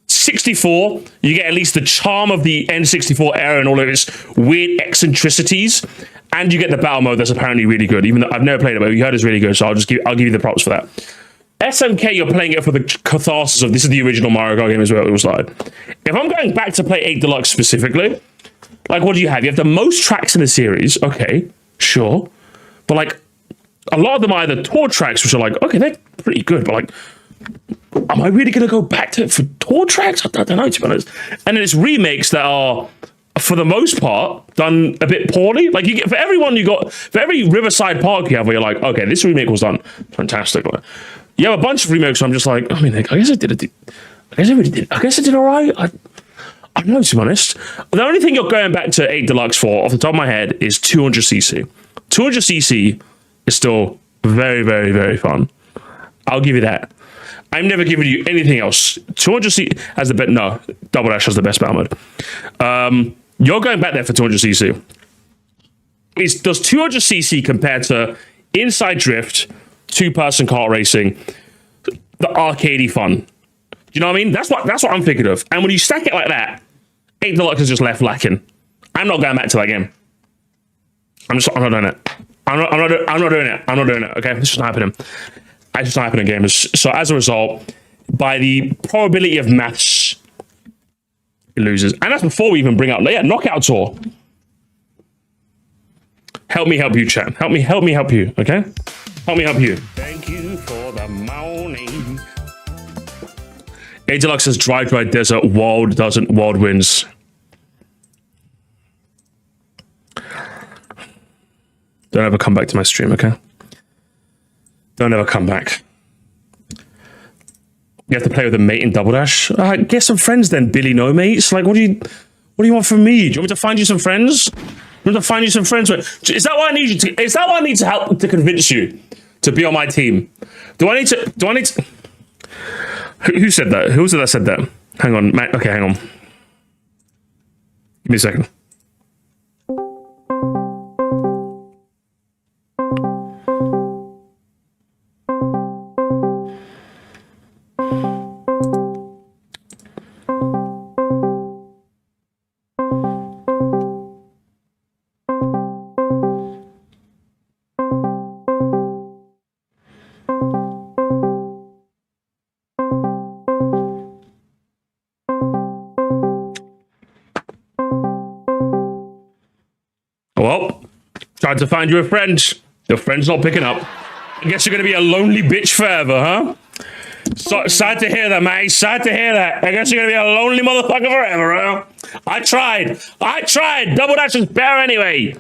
64, you get at least the charm of the N64 era and all of its weird eccentricities, and you get the battle mode that's apparently really good. Even though I've never played it, but you heard it's really good, so I'll give you the props for that. SMK, you're playing it for the catharsis of this is the original Mario Kart game as well. It was like, if I'm going back to play 8 Deluxe specifically, like what do you have? You have the most tracks in the series, okay, sure, but like a lot of them are either tour tracks, which are like, okay, they're pretty good, but like, am I really going to go back to it for tour tracks? I don't know, to be honest. And then it's remakes that are, for the most part, done a bit poorly. Like, you get for every Riverside Park you have where you're like, okay, this remake was done fantastic. Like, you have a bunch of remakes where I'm just like, I mean, I guess I did I guess I did all right. I don't know, to be honest. The only thing you're going back to 8 Deluxe for, off the top of my head, is 200cc. 200cc is still very, very, very fun. I'll give you that. I'm never giving you anything else. 200cc has the best. No, Double Dash has the best battle mode. You're going back there for 200cc. Does 200cc compared to Inside Drift, two-person kart racing, the arcadey fun? Do you know what I mean? That's what I'm thinking of. And when you stack it like that, 8 Deluxe is just left lacking. I'm not going back to that game. I'm not doing it. I'm not doing it. I'm not doing it. Okay, it's just not happening. It's just not happening, gamers. So as a result, by the probability of maths, it loses. And that's before we even bring out, Knockout Tour. Help me help you, chat. Help me help you, okay? Help me help you. Thank you for the morning. 8 Deluxe says dry desert, wild doesn't, wild wins. Don't ever come back to my stream, okay? Don't ever come back. You have to play with a mate in Double Dash. Get some friends then, Billy No Mates. Like, what do you want from me? Do you want me to find you some friends? Do you want me to find you some friends? Is that what I need you to? Is that what I need to help to convince you to be on my team? Do I need to? Who said that? Who was it that said that? Hang on, Matt. Okay, hang on. Give me a second. Tried to find you a friend. Your friend's not picking up. I guess you're gonna be a lonely bitch forever, huh? So sad to hear that, mate. Sad to hear that. I guess you're gonna be a lonely motherfucker forever, huh? I tried. Double Dash is better anyway.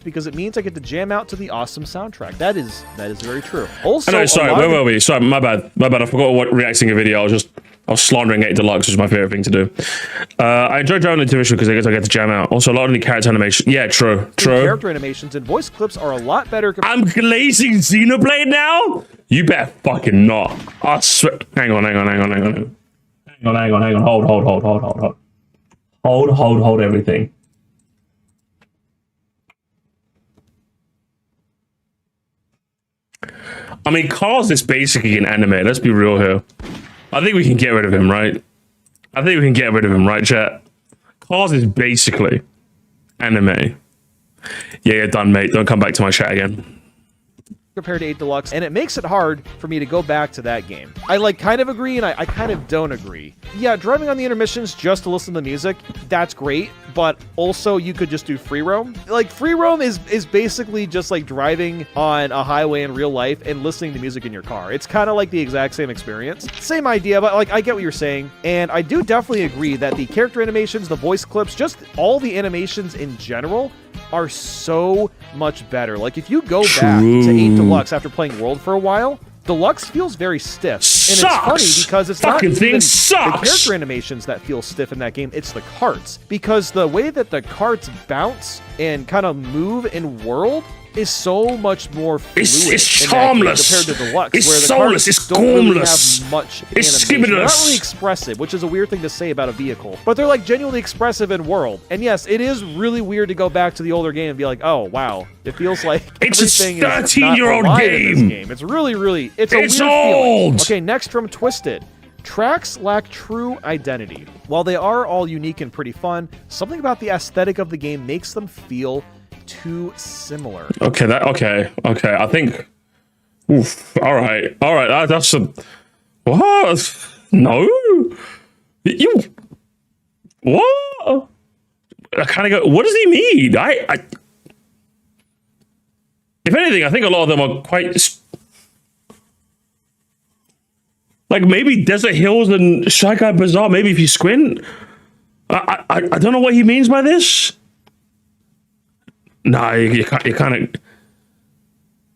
Because it means I get to jam out to the awesome soundtrack. That is very true. Also, No, sorry, where were we? Sorry, my bad. I forgot what reacting a video. I was slandering 8 Deluxe, which is my favorite thing to do. I enjoy driving the division because I get to jam out. Also, a lot of the character animation. Yeah, true. Character animations and voice clips are a lot better. I'm glazing Xenoblade now? You better fucking not. I swear. Hang on. Hold everything. I mean, Cars is basically an anime. Let's be real here. I think we can get rid of him, right? Chat? Cars is basically anime. Yeah, you're done, mate. Don't come back to my chat again. Compared to 8 Deluxe, and it makes it hard for me to go back to that game. I like kind of agree, and I kind of don't agree. Yeah, driving on the intermissions just to listen to the music, that's great, but also you could just do free roam. Like, free roam is basically just like driving on a highway in real life and listening to music in your car. It's kind of like the exact same experience. Same idea, but like I get what you're saying, and I do definitely agree that the character animations, the voice clips, just all the animations in general are so much better. Like, if you go back to 8 Deluxe after playing World for a while, Deluxe feels very stiff. And it's funny because it's not even the character animations that feel stiff in that game, it's the carts. Because the way that the carts bounce and kind of move in World is so much more fluid. It's charmless. Compared to Deluxe, it's where the soulless. It's don't really gormless. have much it's animation. They're not skibidless. really expressive, which is a weird thing to say about a vehicle. But they're like genuinely expressive in World. And yes, it is really weird to go back to the older game and be like, oh wow, it feels like it's everything a 13-year-old game. It's really it's a weird old. feeling. Okay, next from Twisted. Tracks lack true identity. While they are all unique and pretty fun, something about the aesthetic of the game makes them feel too similar. Okay. I think. Oof. All right. That's a. What? No. You. What? I kind of go. What does he mean? I. If anything, I think a lot of them are quite. Like maybe Desert Hills and Shy Guy Bazaar. Maybe if you squint. I don't know what he means by this. No, you kind of.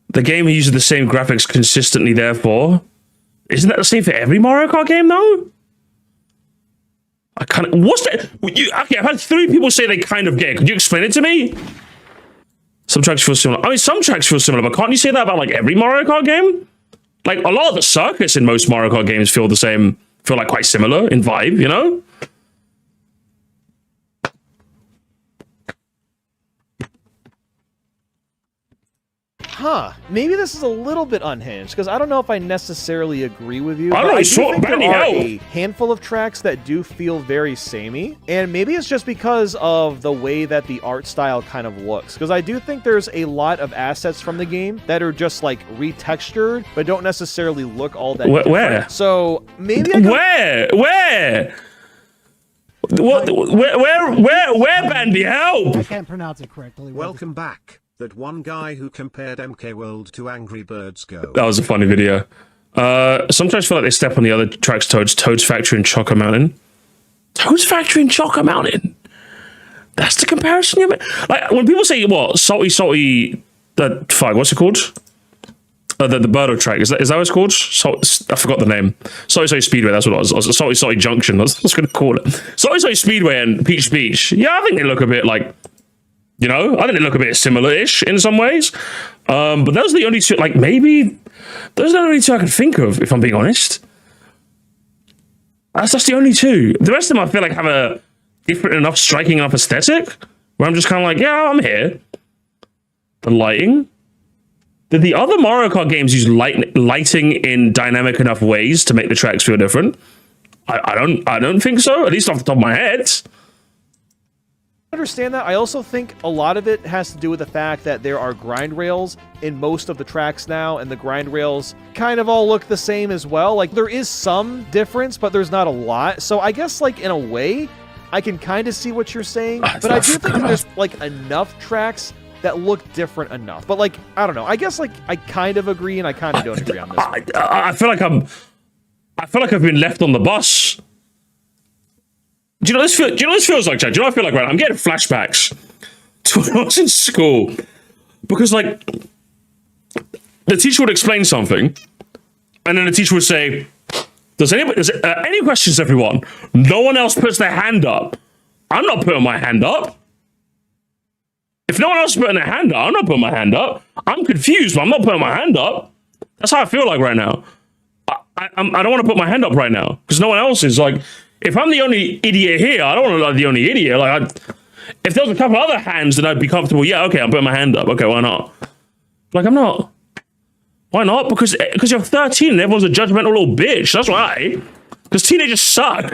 The game uses the same graphics consistently, therefore. Isn't that the same for every Mario Kart game, though? I kind of. What's that? Okay, I've had 3 people say they kind of get it. Could you explain it to me? Some tracks feel similar. I mean, some tracks feel similar, but can't you say that about like every Mario Kart game? Like a lot of the circuits in most Mario Kart games feel the same, feel like quite similar in vibe, you know? Maybe this is a little bit unhinged, because I don't know if I necessarily agree with you. I don't know, there are a handful of tracks that do feel very samey, and maybe it's just because of the way that the art style kind of looks, because I do think there's a lot of assets from the game that are just like retextured, but don't necessarily look all that different. Where? So maybe Where? What? Where, Bandy? Help! I can't pronounce it correctly. Welcome back. That one guy who compared MK World to Angry Birds Go. That was a funny video. Sometimes I feel like they step on the other tracks, Toad's Factory and Choco Mountain. Toad's Factory and Choco Mountain? That's the comparison you make? Like, when people say, what, salty, what's it called? The Birdo track, is that what it's called? I forgot the name. Salty Speedway, that's what it was. Salty Junction, that's what I was going to call it. Salty Speedway and Peach Beach. Yeah, I think they look a bit like, you know, I think they look a bit similar-ish in some ways. But those are the only 2, like, maybe, those are the only 2 I can think of, if I'm being honest. That's the only 2. The rest of them I feel like have a different enough, striking enough aesthetic, where I'm just kind of like, yeah, I'm here. The lighting. Did the other Mario Kart games use lighting in dynamic enough ways to make the tracks feel different? I don't think so, at least off the top of my head. Understand that. I also think a lot of it has to do with the fact that there are grind rails in most of the tracks now, and the grind rails kind of all look the same as well. Like, there is some difference, but there's not a lot. So I guess, like, in a way, I can kind of see what you're saying, but I do think that there's, like, enough tracks that look different enough. But like, I don't know. I guess like I kind of agree and I kind of don't agree on this one. I feel like I've been left on the bus. Do you know what this feels like, Chad? Do you know what I feel like right now? I'm getting flashbacks to when I was in school. Because like the teacher would explain something, and then the teacher would say, Does any questions, everyone? No one else puts their hand up. I'm not putting my hand up. If no one else is putting their hand up, I'm not putting my hand up. I'm confused, but I'm not putting my hand up. That's how I feel like right now. I don't want to put my hand up right now because no one else is. Like, if I'm the only idiot here, I don't want to be the only idiot. Like, if there was a couple other hands, then I'd be comfortable. Yeah, okay, I'm putting my hand up. Okay, why not? Like, I'm not. Why not? Because you're 13 and everyone's a judgmental little bitch. That's why. Because teenagers suck.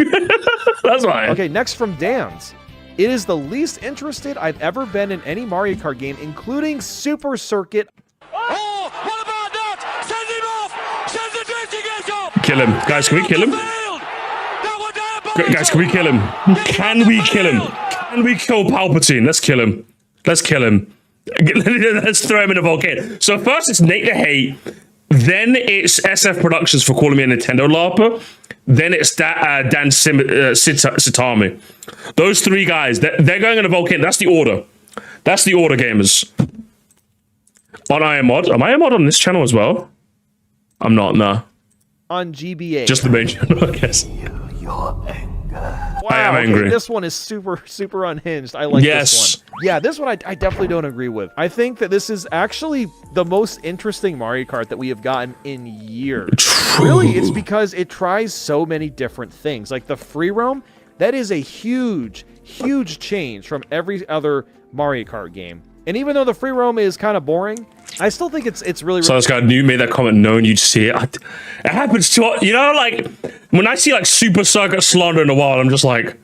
That's why. Okay, next from Dan's. It is the least interested I've ever been in any Mario Kart game, including Super Circuit. Oh, what about that? Send him off! Send the drifting off! Kill him. Guys, can we kill him? Guys, can we kill him? Can we kill him? Can we kill Palpatine? Let's kill him. Let's kill him. Let's throw him in a volcano. So first it's Nate the Hate, then it's SF Productions for calling me a Nintendo LARPer, then it's Dan Sitami. Those three guys, they're going in a volcano. That's the order. That's the order, gamers. On IMod. Am I IMod on this channel as well? I'm not, nah. On GBA. Just the main channel, I guess. Wow, I am angry. This one is super, super unhinged. I like this one. Yeah, this one I definitely don't agree with. I think that this is actually the most interesting Mario Kart that we have gotten in years. True. Really, it's because it tries so many different things. Like the free roam, that is a huge, huge change from every other Mario Kart game. And even though the free roam is kind of boring, I still think it's really. So this guy made that comment knowing you'd see it. It happens to, you know, like when I see like Super Circuit Slander in the wild, I'm just like,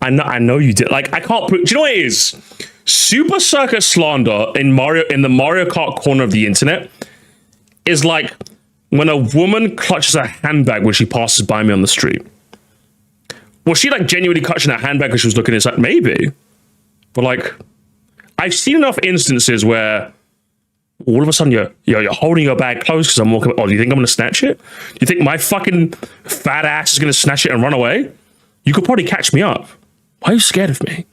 I know you did. Like I can't put. Do you know what it is? Super Circuit Slander in the Mario Kart corner of the internet is like when a woman clutches a handbag when she passes by me on the street. Was she like genuinely clutching a handbag because she was looking inside? Maybe. But like, I've seen enough instances where all of a sudden you're holding your bag close because I'm walking. Oh, do you think I'm gonna snatch it? Do you think my fucking fat ass is gonna snatch it and run away? You could probably catch me up. Why are you scared of me?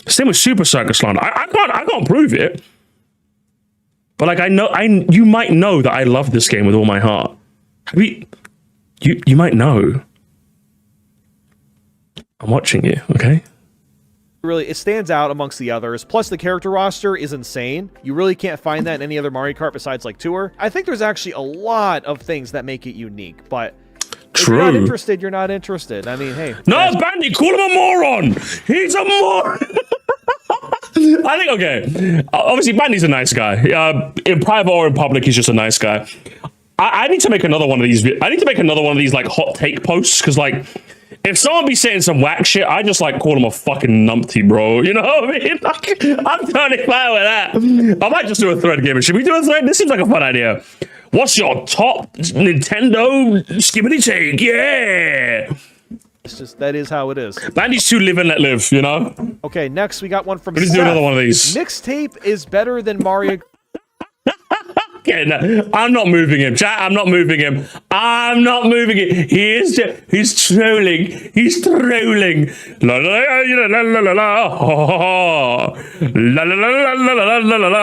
Same with Super Circuit Slander. I can't prove it. But like you might know that I love this game with all my heart. You might know. I'm watching you, okay? Really, it stands out amongst the others. Plus, the character roster is insane. You really can't find that in any other Mario Kart besides like Tour. I think there's actually a lot of things that make it unique, but if you're not interested, you're not interested. I mean, hey. No, Bandy, call him a moron. He's a moron. I think, okay. Obviously, Bandy's a nice guy. In private or in public, he's just a nice guy. I need to make another one of these. I need to make another one of these like hot take posts because like, if someone be saying some whack shit, I just like call them a fucking numpty, bro. You know what I mean? Like, I'm totally fine with that. I might just do a thread, gamer. Should we do a thread? This seems like a fun idea. What's your top Nintendo skibbity take? Yeah. It's just, that is how it is. Bandy's too live and let live, you know? Okay, next we got one from Let's Seth. do another one of these. Mixtape is better than Mario. Okay, no, I'm not moving him. Chat, I'm not moving him. I'm not moving it. He's trolling. He's trolling. La la la la la la la la la la la la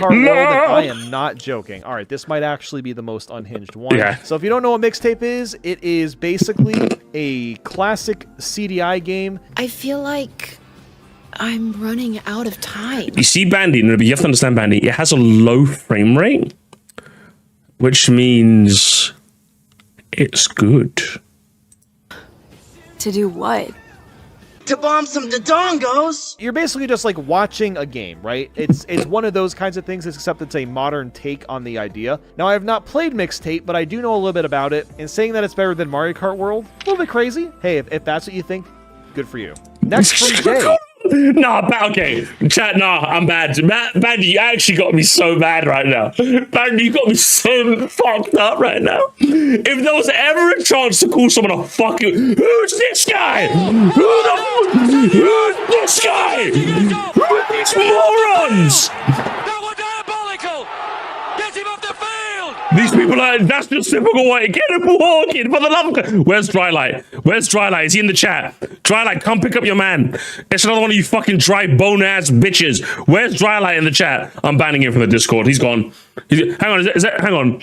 I am not joking. All right, this might actually be the most unhinged one. Yeah. So if you don't know what mixtape is, it is basically a classic CDI game. I feel like I'm running out of time. You see, Bandy, no, but you have to understand, Bandy, it has a low frame rate, which means it's good. To do what? To bomb some dodongos. You're basically just like watching a game, right? It's one of those kinds of things, except it's a modern take on the idea. Now, I have not played Mixtape, but I do know a little bit about it, and saying that it's better than Mario Kart World, a little bit crazy. Hey, if that's what you think, good for you. Next from Jay. Nah, okay. Chat, nah, I'm bad. Bandy, you actually got me so bad right now. Bandy, you got me so fucked up right now. If there was ever a chance to call someone a fucking... Who's this guy? Who's this guy? Who are these morons? That was diabolical! Get him off the field! These people are... That's just typical white. Get him walking, for the love of God. Where's Drylight? Where's Drylight? Is he in the chat? Drylight, come pick up your man. It's another one of you fucking dry bone-ass bitches. Where's Drylight in the chat? I'm banning him from the Discord. He's gone. Hang on, is that... Hang on.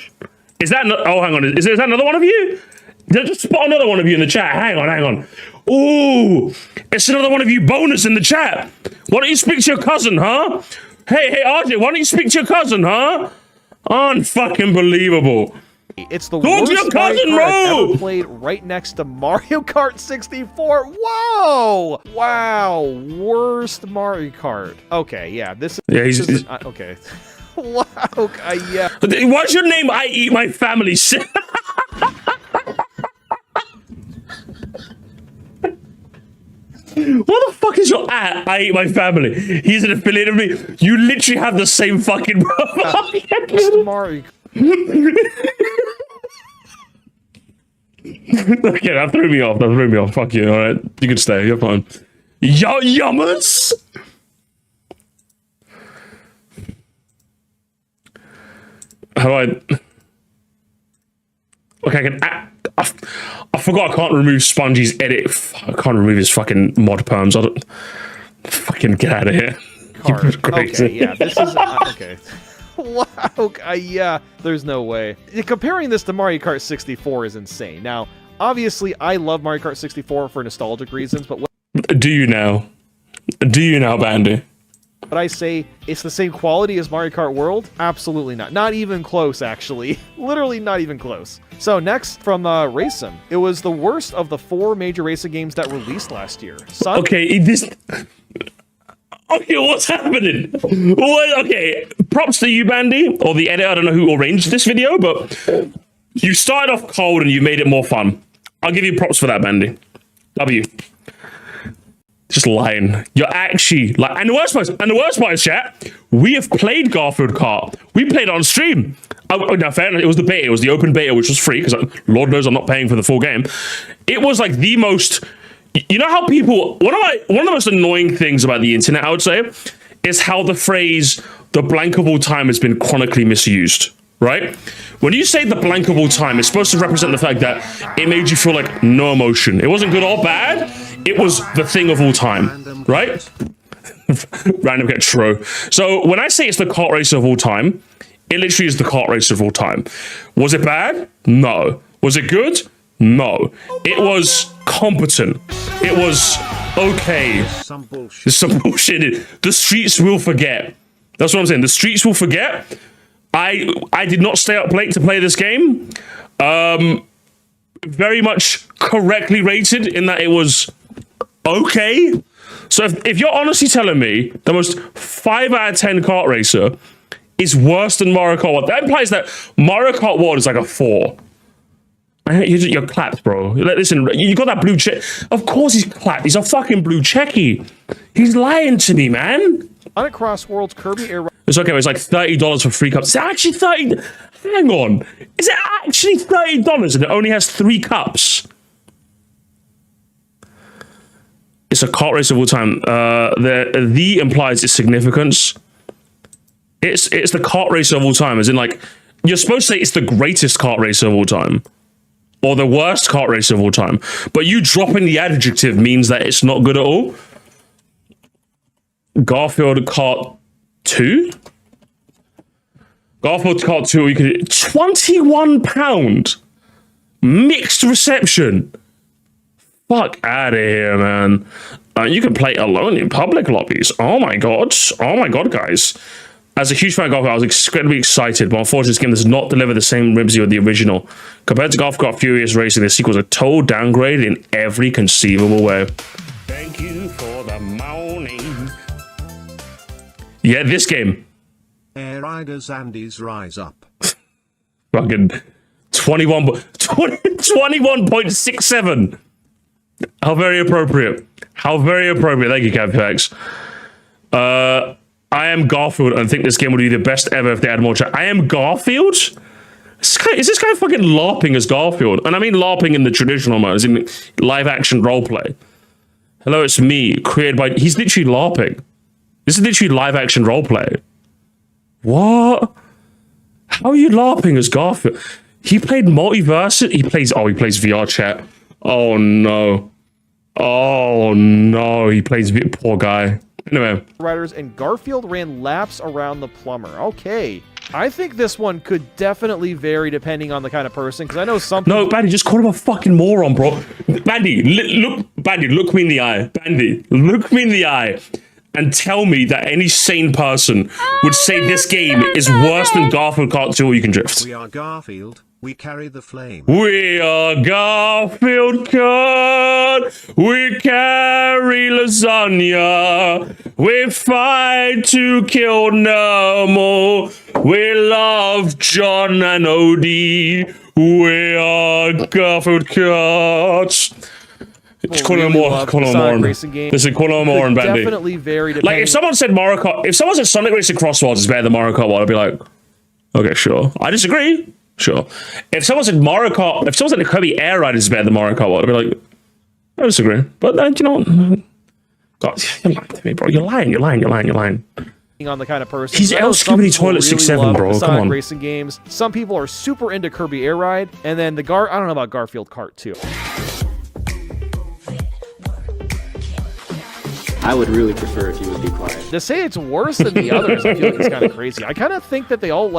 Is that... Oh, hang on. Is that another one of you? Did I just spot another one of you in the chat? Hang on. Ooh, it's another one of you boners in the chat. Why don't you speak to your cousin, huh? Hey, RJ, why don't you speak to your cousin, huh? Unfucking believable. It's the Go to worst your cousin, Mario Kart I've bro! ever played, right next to Mario Kart 64. Whoa! Wow, worst Mario Kart. Okay, yeah, this is... Yeah, he's okay. Wow, yeah. What's your name? I eat my family. What the fuck is your at? I eat my family. He's an affiliate of me. You literally have the same fucking... Mario. Okay, that threw me off. Fuck you, alright? You can stay, you're fine. Yummers! How do I... Okay, I can... I forgot I can't remove Spongy's edit. I can't remove his fucking mod perms. I don't... Fucking get out of here. Okay, yeah, this is... okay. Wow, yeah, there's no way. Comparing this to Mario Kart 64 is insane. Now, obviously, I love Mario Kart 64 for nostalgic reasons, but... Do you now? Do you now, Bandy? But I say it's the same quality as Mario Kart World? Absolutely not. Not even close, actually. Literally not even close. So next, from Racing. It was the worst of the 4 major racing games that released last year. Okay, this... Okay, what's happening? What? Okay, props to you, Bandy, or the editor. I don't know who arranged this video, but you started off cold and you made it more fun. I'll give you props for that, Bandy. W. Just lying. You're actually like, and the worst part is, chat, we have played Garfield Kart. We played it on stream. Now, fair enough, it was the beta. It was the open beta, which was free because Lord knows I'm not paying for the full game. It was like the most. You know how people... One of the most annoying things about the internet, I would say, is how the phrase "the blankable time" has been chronically misused. Right? When you say the blankable time, it's supposed to represent the fact that it made you feel like no emotion. It wasn't good or bad. It was the thing of all time. Right? Random get true. So when I say it's the kart racer of all time, it literally is the kart racer of all time. Was it bad? No. Was it good? No. It was competent. It was okay. Some bullshit. There's some bullshit. The streets will forget. That's what I'm saying. The streets will forget. I did not stay up late to play this game. Very much correctly rated in that it was okay. So if you're honestly telling me the most 5 out of 10 kart racer is worse than Mario Kart World, that implies that Mario Kart World is like a 4. You're clapped, bro. Listen, you got that blue check. Of course he's clapped. He's a fucking blue checky. He's lying to me, man. Unacross World's Kirby Air... It's okay, it's like $30 for 3 cups. Is it actually 30? Hang on. Is it actually $30 and it only has 3 cups? It's a kart race of all time. The implies its significance. It's the kart race of all time, as in like, you're supposed to say it's the greatest kart race of all time. Or the worst kart racer of all time. But you dropping the adjective means that it's not good at all. Garfield Kart 2? Garfield Kart 2, you could... £21! Mixed reception! Fuck out of here, man. You can play alone in public lobbies. Oh my god. Oh my god, guys. As a huge fan of Golf Kart, I was incredibly excited, but unfortunately this game does not deliver the same whimsy of the original. Compared to Golf Kart Furious Racing, the sequel is a total downgrade in every conceivable way. Thank you for the morning. Yeah, this game. Air Riders Andy's Rise Up. Fucking 21.67. How very appropriate. How very appropriate. Thank you, Cavpex. I am Garfield and think this game would be the best ever if they had more chat. I am Garfield? Is this guy fucking LARPing as Garfield? And I mean LARPing in the traditional mode, as in live action roleplay. Hello, it's me, created by... He's literally LARPing. This is literally live action roleplay. What? How are you LARPing as Garfield? He played Multiverse. He plays VR chat. Oh no. Oh no. He plays poor guy. Anyway. Riders and Garfield ran laps around the plumber. Okay. I think this one could definitely vary depending on the kind of person, because I know some people... No, Bandy, just call him a fucking moron, bro. Bandy, look me in the eye. Bandy, look me in the eye and tell me that any sane person would say this game is worse than Garfield Kart 2 All You Can Drift. We are Garfield. We carry the flame. We are Garfield Kart. We carry lasagna. We fight to kill Nemo. We love John and Odie. We are Garfield Kart. Just call him more. Call him more. Listen, call him more and Bandy. Definitely vary depending. Like if someone said Mario Kart, if someone said Sonic Racing Crossworlds is better than Mario Kart 1, I'd be like, okay, sure. I disagree. Sure. If someone said Mario Kart, if someone said Kirby Air Ride is better than Mario Kart 1, I'd be like, I disagree. But you know what? God, you're lying to me, bro. You're lying. On the kind of person. He's El Skibidi Toilet 6'7", bro. Come on. Racing games. Some people are super into Kirby Air Ride, and then I don't know about Garfield Kart 2. I would really prefer if you would be quiet. To say it's worse than the others, I feel like it's kind of crazy. I kind of think that they all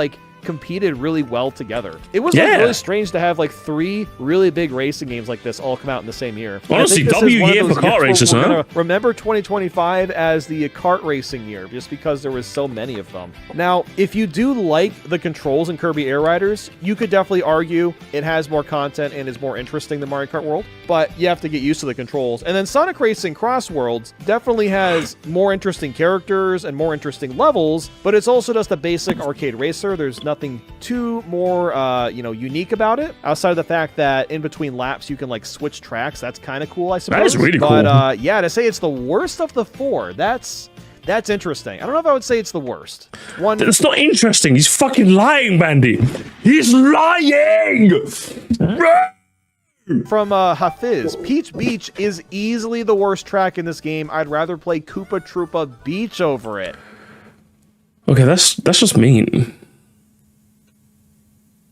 competed really well together. It was really strange to have 3 really big racing games like this all come out in the same year. Honestly, W year for kart races, huh? Remember 2025 as the kart racing year, just because there was so many of them. Now, if you do like the controls in Kirby Air Riders, you could definitely argue it has more content and is more interesting than Mario Kart World, but you have to get used to the controls. And then Sonic Racing Cross Worlds definitely has more interesting characters and more interesting levels, but it's also just a basic arcade racer. There's nothing too more, unique about it, outside of the fact that in between laps you can switch tracks. That's kind of cool, I suppose. That is really cool. But yeah, to say it's the worst of the 4, that's interesting. I don't know if I would say it's the worst. It's not interesting. He's fucking lying, Bandy. He's lying. From Hafiz, Peach Beach is easily the worst track in this game. I'd rather play Koopa Troopa Beach over it. Okay, that's just mean.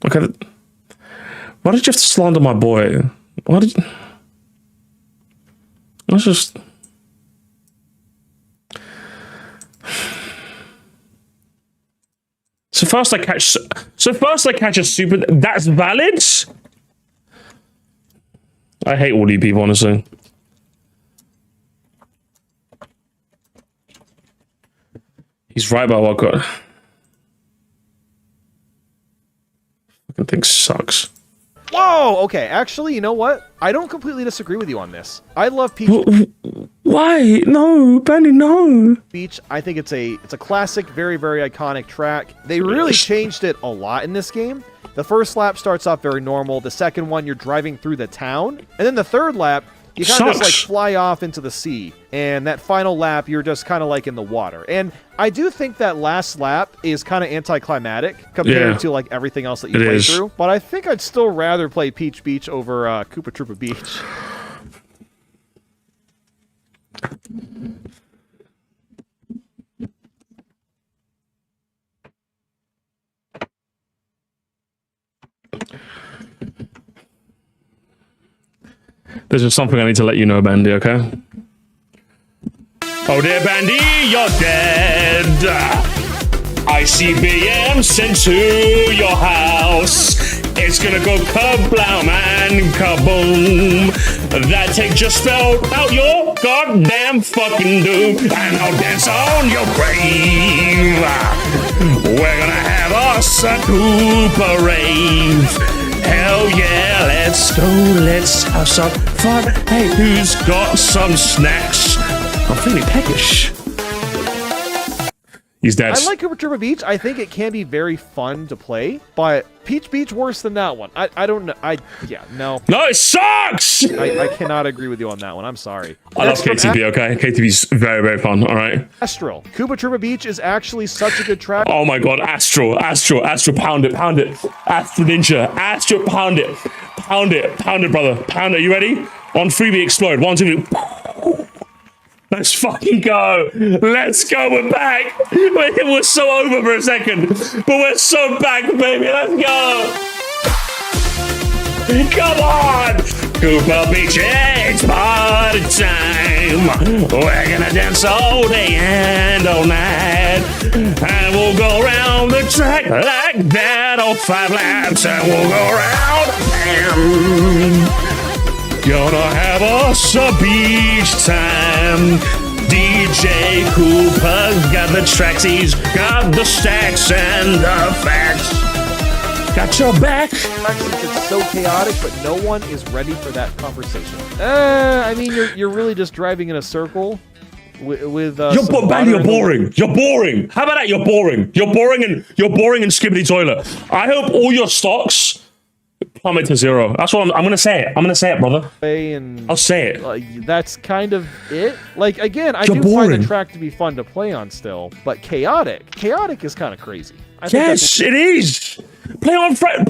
Okay, why did you have to slander my boy? Why did you... Let's just... So first I catch a super... That's valid? I hate all you people, honestly. He's right about what got... Fucking thing sucks. Whoa! Okay, actually, you know what? I don't completely disagree with you on this. I love Peach... Why? No, Benny, no. Beach, I think it's a classic, very, very iconic track. They really changed it a lot in this game. The first lap starts off very normal. The second one, you're driving through the town. And then the third lap, you kind of just fly off into the sea. And that final lap, you're just kind of in the water. And I do think that last lap is kind of anticlimactic compared to everything else that you play through. But I think I'd still rather play Peach Beach over Koopa Troopa Beach. There's just something I need to let you know, Bandy, okay? Oh dear, Bandy, you're dead! ICBM sent to your house. It's gonna go kablam and kaboom. That take just spelled out your goddamn fucking doom. And I'll dance on your grave. We're gonna have us a Koopa rave. Hell yeah, let's go, let's have some fun. Hey, who's got some snacks? I'm feeling peckish. He's dead. I like Koopa Troopa Beach. I think it can be very fun to play, but Peach Beach worse than that one. I don't know. No. No, it sucks! I cannot agree with you on that one. I'm sorry. I love KTB, okay? KTB's very, very fun, all right? Astral. Koopa Troopa Beach is actually such a good track. Oh my god, Astral, pound it. Astral Ninja, Astral, pound it, brother. Pound it, you ready? On 3, we explode. 1, 2, 3. Let's fucking go. Let's go. We're back. It was so over for a second, but we're so back, baby. Let's go. Come on. Koopa Beach, it's party time. We're gonna dance all day and all night. And we'll go around the track like that. All 5 laps and we'll go around. Gonna have us a beach time. DJ Koopa's got the tracks, he's got the stacks and the facts. Got your back. It's so chaotic, but no one is ready for that conversation. I mean, you're really just driving in a circle with you're boring. You're boring. How about that? You're boring. You're boring and Skibbity Toilet. I hope all your stocks plummet to 0. That's what I'm gonna say it. I'm gonna say it, brother. And I'll say it. That's kind of it. Like, again, I do find the track to be fun to play on still, but chaotic is kind of crazy. Yes, it is. Play on. A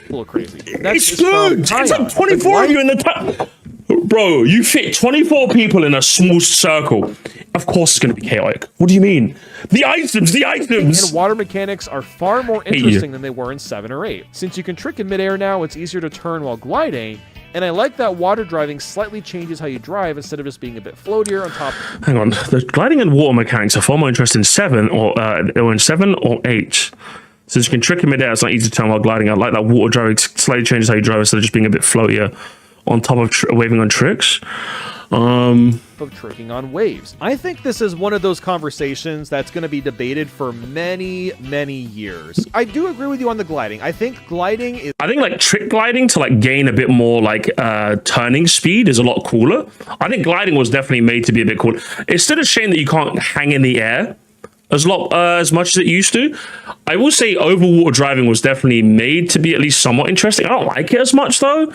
little crazy. It's good. It's like 24 of you in the top. Bro, you fit 24 people in a small circle. Of course it's going to be chaotic. What do you mean? The items! And water mechanics are far more interesting than they were in 7 or 8. Since you can trick in midair now, it's easier to turn while gliding, and I like that water driving slightly changes how you drive instead of just being a bit floatier on top. Hang on, the gliding and water mechanics are far more interesting in 7 or 8. Since you can trick in midair, it's not easy to turn while gliding. I like that water driving slightly changes how you drive instead of just being a bit floatier on top of waving on tricks. Of tricking on waves. I think this is one of those conversations that's going to be debated for many, many years. I do agree with you on the gliding. I think gliding is... I think like trick gliding to like gain a bit more like turning speed is a lot cooler. I think gliding was definitely made to be a bit cool. It's still a shame that you can't hang in the air as much as it used to. I will say overwater driving was definitely made to be at least somewhat interesting. I don't like it as much though.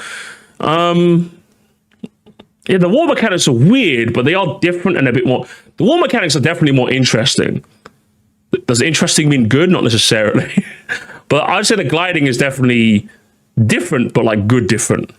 Yeah, the water mechanics are weird, but they are different and a bit more... The water mechanics are definitely more interesting. Does interesting mean good? Not necessarily. But I'd say the gliding is definitely different, but like good different.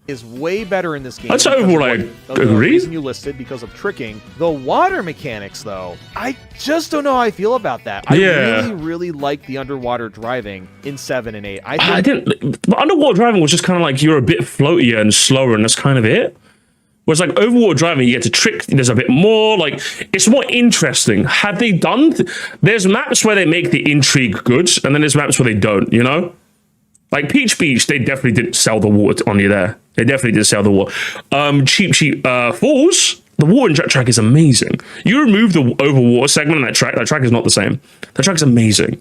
Is way better in this game. That's overall, I agree. The reason you listed because of tricking. The water mechanics, though, I just don't know how I feel about that. I really like the underwater driving in 7 and 8. I didn't. But underwater driving was just kind of like you're a bit floatier and slower, and that's kind of it. Whereas like overwater driving, you get to trick. There's a bit more like it's more interesting. Had they done? There's maps where they make the intrigue good, and then there's maps where they don't. You know, like Peach Beach, they definitely didn't sell the water on you there. They definitely did sell the water. Cheap Falls, the water track is amazing. You remove the overwater segment on that track is not the same. That track is amazing.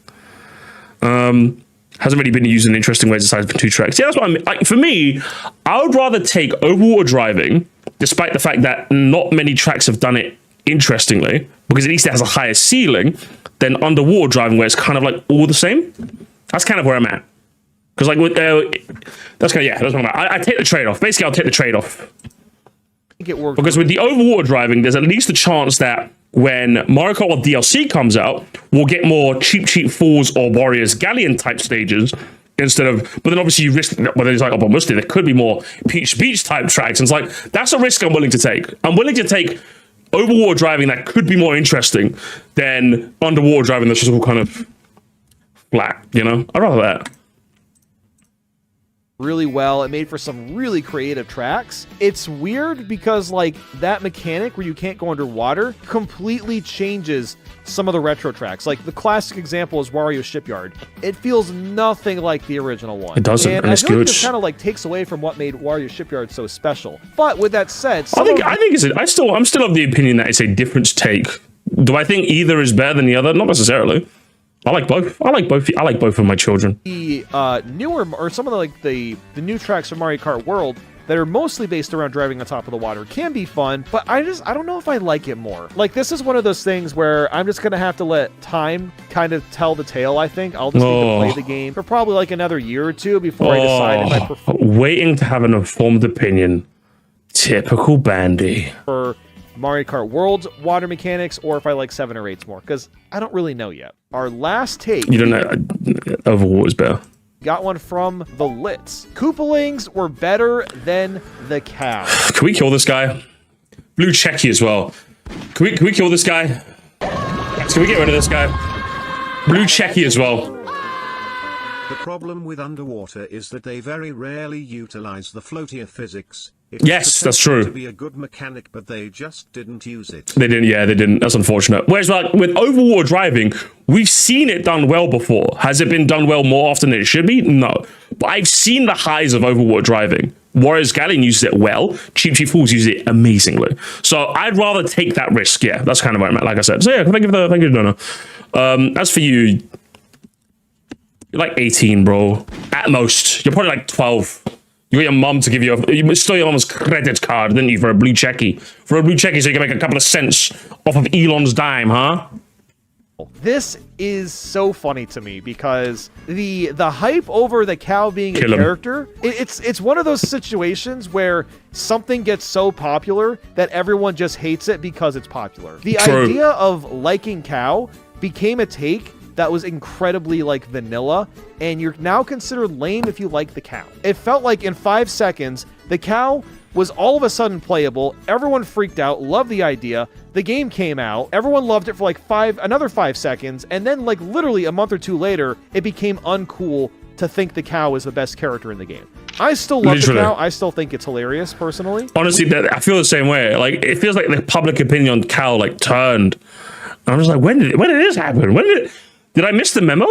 Hasn't really been used in interesting ways aside from 2 tracks. Yeah, that's what I mean. Like, for me, I would rather take overwater driving, despite the fact that not many tracks have done it interestingly, because at least it has a higher ceiling, than underwater driving where it's kind of like all the same. That's kind of where I'm at. Because like with that's kind of that's what I take the trade-off. Basically, I'll take the trade-off. I think it works because with the overwater driving, there's at least a chance that when Mario Kart Hot DLC comes out, we'll get more cheap Falls or Warriors Galleon type stages instead of. But then obviously you risk. But then it's like, oh, but mostly there could be more Peach Beach type tracks. And it's like that's a risk I'm willing to take. I'm willing to take overwater driving that could be more interesting than underwater driving that's just all kind of flat. You know, I'd rather that. Really well. It made for some really creative tracks. It's weird because like that mechanic where you can't go underwater completely changes some of the retro tracks. Like the classic example is Wario Shipyard. It feels nothing like the original one. It doesn't, and I feel like this kind of like takes away from what made Wario Shipyard so special. But with that said, I'm still of the opinion that it's a different take. Do I think either is better than the other? Not necessarily. I like both. I like both of my children. The newer or some of the new tracks from Mario Kart World that are mostly based around driving on top of the water can be fun, but I don't know if I like it more. Like, this is one of those things where I'm just gonna have to let time kind of tell the tale, I think. I'll just need to play the game for probably like another year or two before I decide if I prefer waiting to have an informed opinion. Typical Bandy. Mario Kart World's water mechanics, or if I like 7 or 8's more, because I don't really know yet. Our last take... You don't know... Overwater is better. Got one from the Lits. Koopalings were better than the cow. Can we kill this guy? Blue Checky as well. Can we kill this guy? Can we get rid of this guy? Blue Checky as well. The problem with underwater is that they very rarely utilize the floatier physics. Yes, that's true. To be a good mechanic, but they just didn't use it. They didn't. Yeah, they didn't. That's unfortunate. Whereas, like with overwater driving, we've seen it done well before. Has it been done well more often than it should be? No. But I've seen the highs of overwater driving. Warriors Galleon uses it well. Cheap Fools use it amazingly. So I'd rather take that risk. Yeah, that's kind of what I'm at. Like I said. So yeah, thank you, Donna. As for you, you're like 18, bro. At most, you're probably like 12. You got your mum to give you you stole your mum's credit card, didn't you, for a blue checky? For a blue checky so you can make a couple of cents off of Elon's dime, huh? This is so funny to me because the hype over the cow being a character, it's one of those situations where something gets so popular that everyone just hates it because it's popular. The idea of liking cow became a take that was incredibly like vanilla, and you're now considered lame if you like the cow. It felt like in 5 seconds, the cow was all of a sudden playable. Everyone freaked out, loved the idea. The game came out. Everyone loved it for like another 5 seconds. And then like literally a month or two later, it became uncool to think the cow was the best character in the game. I still love the cow. I still think it's hilarious, personally. Honestly, I feel the same way. Like, it feels like the public opinion on cow like turned. And I'm just like, when did this happen? Did I miss the memo?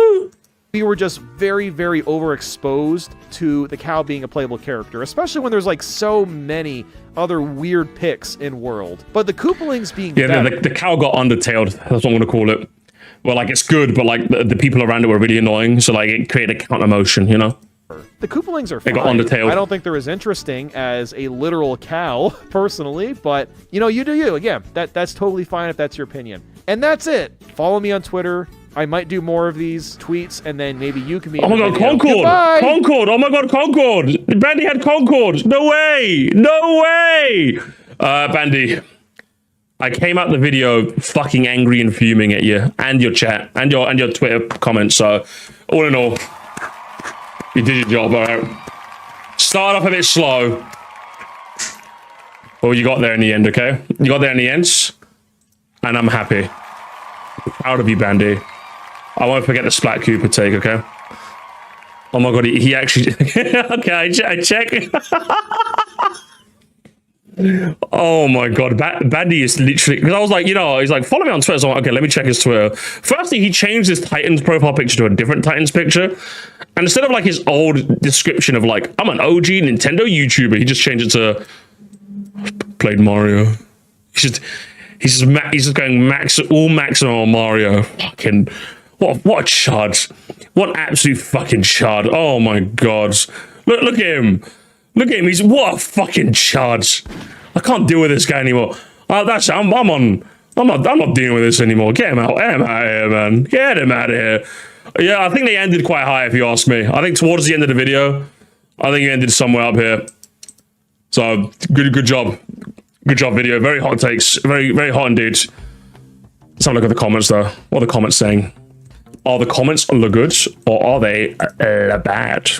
We were just very, very overexposed to the cow being a playable character, especially when there's like so many other weird picks in World. But the Koopalings being better, the cow got undertailed. That's what I'm going to call it. Well, like, it's good, but like the people around it were really annoying. So like it created a counter motion, you know? The Koopalings are fine. They got undertailed. I don't think they're as interesting as a literal cow, personally, but you know, you do you. Again, that's totally fine if that's your opinion. And that's it. Follow me on Twitter. I might do more of these tweets, and then maybe you can be. Oh my god, Concord! Goodbye! Concord! Oh my god, Concord! Bandy had Concord! No way! No way! Bandy, I came out the video fucking angry and fuming at you, and your chat, and your Twitter comments. So, all in all, you did your job, alright? Started off a bit slow, but you got there in the end, okay? You got there in the end, and I'm happy. Proud of you, Bandy. I won't forget the Splat Cooper take, okay? Oh my god, he actually... okay, I check. Oh my god, Bandy is literally... Because I was like, you know, he's like, follow me on Twitter. So I'm like, okay, let me check his Twitter. Firstly, he changed his Titans profile picture to a different Titans picture. And instead of like his old description of like, I'm an OG Nintendo YouTuber, he just changed it to... Played Mario. He's just going maximum on Mario. Fucking... What a chud. What an absolute fucking chud. Oh my god. Look at him. Look at him. What a fucking chud. I can't deal with this guy anymore. I'm not dealing with this anymore. Get him out. Get him out of here, man. Get him out of here. Yeah, I think they ended quite high, if you ask me. I think towards the end of the video, I think it ended somewhere up here. So, good job. Good job, video. Very hot takes. Very, very hot indeed. Let's have a look at the comments, though. What are the comments saying? Are the comments good, or are they bad?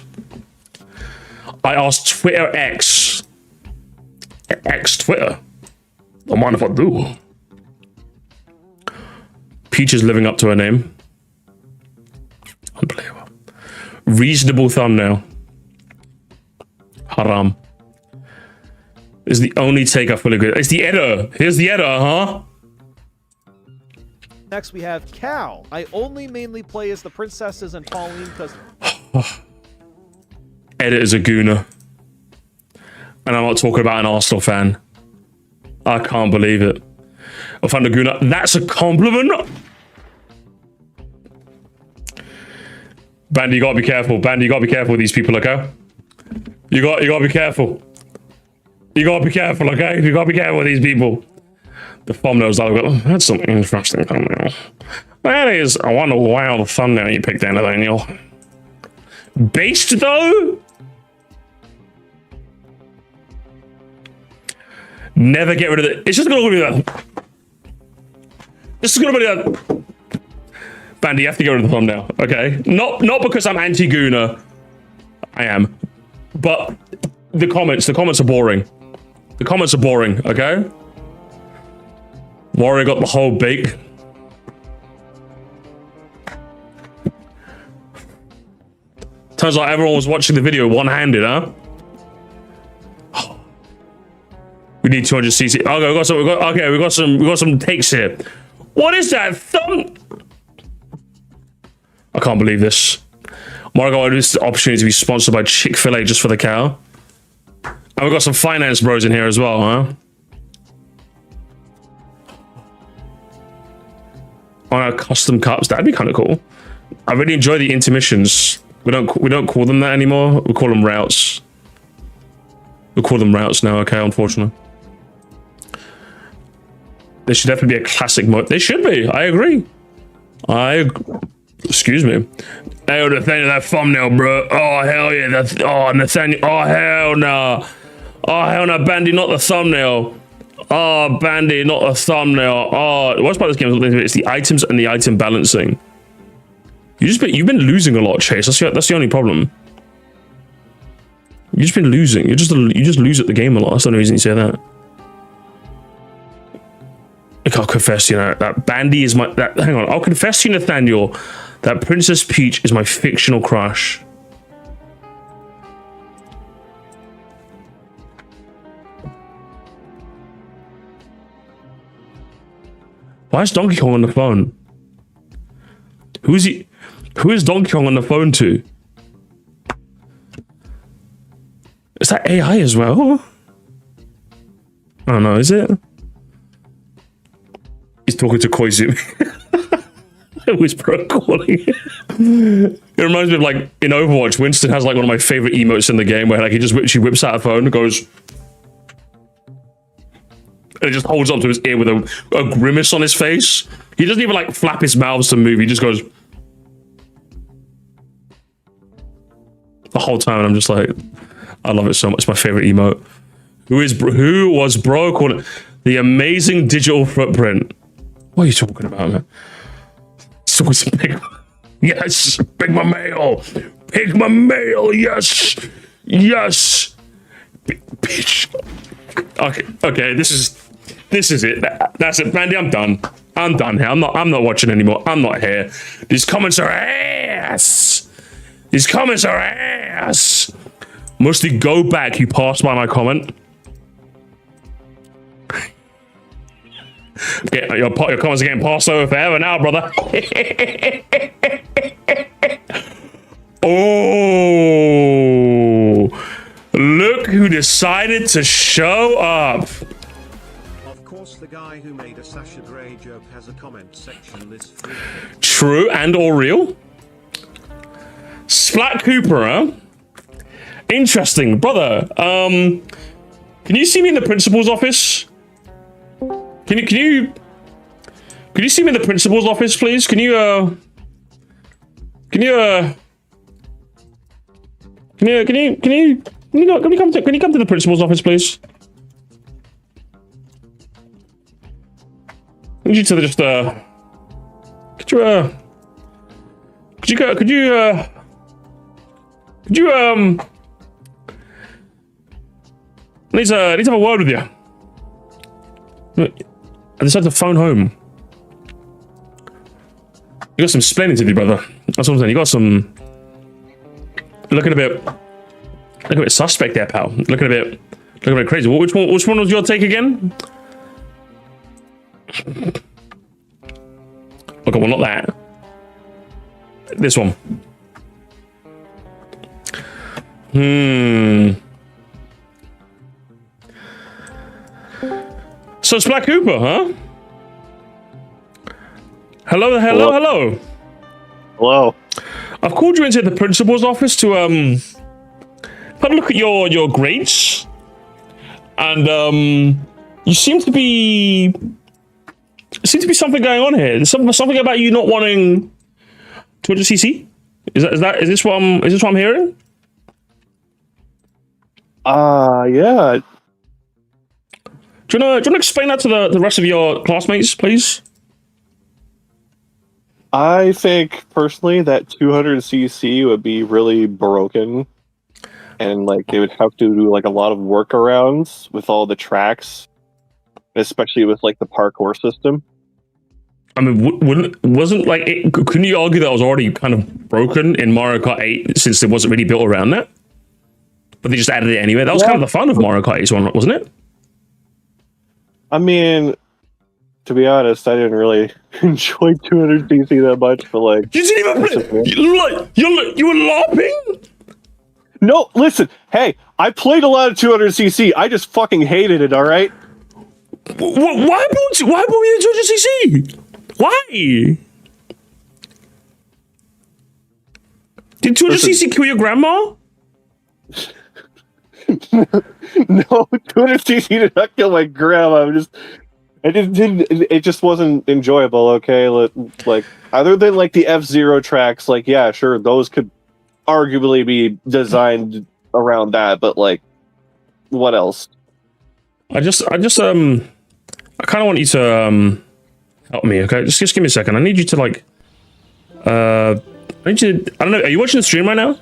I asked Twitter X Twitter. Don't mind if I do. Peach is living up to her name. Unbelievable. Reasonable thumbnail. Haram. Is the only take I fully agree. It's the editor. Here's the editor, huh? Next we have Cal. I only mainly play as the princesses and Pauline because... Editor's a gooner. And I'm not talking about an Arsenal fan. I can't believe it. I found a gooner. That's a compliment? Bandy, you gotta be careful. Bandy, you gotta be careful with these people, okay? You gotta be careful. You gotta be careful, okay? You gotta be careful with these people. The thumbnails that I've got. That's something interesting thumbnail. That is a wonder wow the thumbnail you picked there, Nathaniel. Based though? Never get rid of it. It's just gonna be that. It's gonna be that. Bandy, you have to get rid of the thumbnail, okay? Not because I'm anti-Gooner. I am. But the comments are boring. The comments are boring, okay? Warrior got the whole bake. Turns out everyone was watching the video one-handed, huh? We need 200 cc. Okay, we got some takes here. What is that thumb? I can't believe this. Mario Kart this opportunity to be sponsored by Chick-fil-A just for the cow. And we got some finance bros in here as well, huh? On our custom cups, that'd be kind of cool. I really enjoy the intermissions. We don't call them that anymore. We call them routes. We call them routes now. Okay, unfortunately. There should definitely be a classic mode. They should be. I agree. Excuse me. Hey, Nathaniel, that thumbnail, bro. Oh hell yeah. Nathaniel. Oh hell no. Oh hell no, Bandy, not the thumbnail. Oh, Bandy, not the thumbnail. Oh, what's about this game? It's the items and the item balancing. You've been losing a lot, Chase. That's the only problem. You've just been losing. You just lose at the game a lot. That's the only reason you say that. I'll confess, you know, that Bandy is my... hang on. I'll confess to you, Nathaniel, that Princess Peach is my fictional crush. Why is Donkey Kong on the phone? Who is he? Who is Donkey Kong on the phone to? Is that AI as well? I don't know, is it? He's talking to Koizumi. It was pro calling. It reminds me of like in Overwatch, Winston has like one of my favorite emotes in the game where like he just whips out a phone and goes, and it just holds up to his ear with a grimace on his face. He doesn't even like flap his mouth to move. He just goes the whole time, and I'm just like, I love it so much. It's my favorite emote. Who was bro calling the amazing digital footprint? What are you talking about, man? So it's big. Yes, Pigma mail. Pigma mail. Yes, yes. Bitch. Okay. This is it. That's it, Mandy. I'm done. I'm done here. I'm not watching anymore. I'm not here. These comments are ass. These comments are ass. Mostly go back. You passed by my comment. Yeah, your comments are getting passed over forever now, brother. Oh, look who decided to show up. Of course, the guy who made a Sasha Grey joke has a comment section list free. True and or real. Splat Cooper, huh? Interesting, brother. Can you see me in the principal's office? Can you see me in the principal's office, please? Can you come to the principal's office, please? I need you to just I need to have a word with you. I decided to phone home. You got some splaining to do, brother. That's what I'm saying. You got some... Looking a bit suspect there, pal. Looking a bit crazy. Which one was your take again? Okay, well, not that. This one. So it's Black Cooper, huh? Hello. Hello. I've called you into the principal's office to have a look at your grades. And you seem to be something going on here. There's something about you not wanting 200cc. Is this what I'm hearing? Yeah. Do you wanna explain that to the rest of your classmates, please? I think personally that 200cc would be really broken, and like they would have to do like a lot of workarounds with all the tracks, especially with like the parkour system. I mean, couldn't you argue that it was already kind of broken in Mario Kart 8 since it wasn't really built around that? But they just added it anyway. That was kind of the fun of Mario Kart 8, wasn't it? I mean, to be honest, I didn't really enjoy 200cc that much, but like... You didn't even play... You were LARPing? No, listen, hey, I played a lot of 200cc. I just fucking hated it, alright? Why brought you 200cc? Why? Did 200cc kill your grandma? No, 200cc did not kill my grandma. It just wasn't enjoyable, okay? Like, other than like the F-Zero tracks, like, yeah, sure, those could arguably be designed around that, but like, what else? I kind of want you to help me, okay? Just give me a second. I need you to like I don't know, are you watching the stream right now?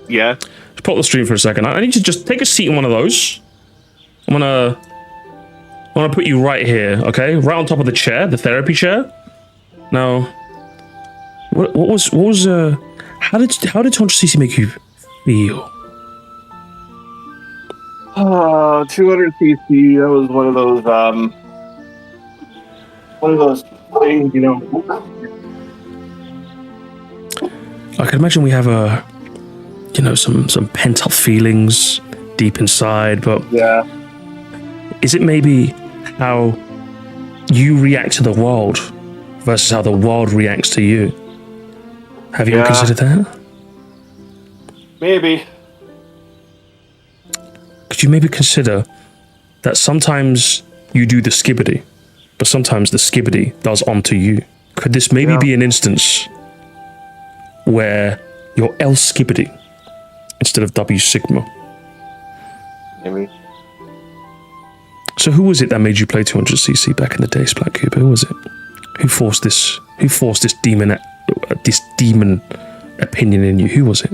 Yeah. Just put the stream for a second. I need you to just take a seat in one of those. I'm gonna put you right here, okay? Right on top of the chair, the therapy chair. Now, what was how did 200cc make you feel? 200cc, that was one of those things, you know. I can imagine we have some pent up feelings deep inside, but yeah. Is it maybe how you react to the world versus how the world reacts to you? Have you ever considered that? Maybe. Could you maybe consider that sometimes you do the skibbity, but sometimes the skibbity does onto you? Could this maybe be an instance where you're L skibbity instead of W sigma? Maybe. So who was it that made you play 200cc back in the days, Black Cube? Who was it? Who forced this demon opinion in you? Who was it?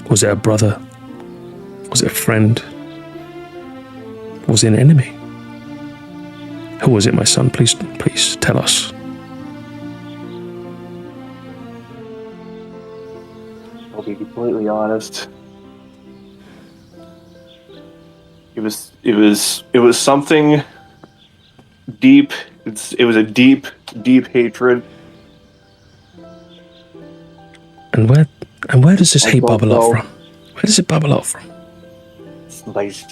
Was it a brother? Was it a friend? Was it an enemy? Who was it, my son? Please tell us. I'll be completely honest. It was something deep. It was a deep hatred. And where does this hate bubble up from? Where does it bubble up from? It's nice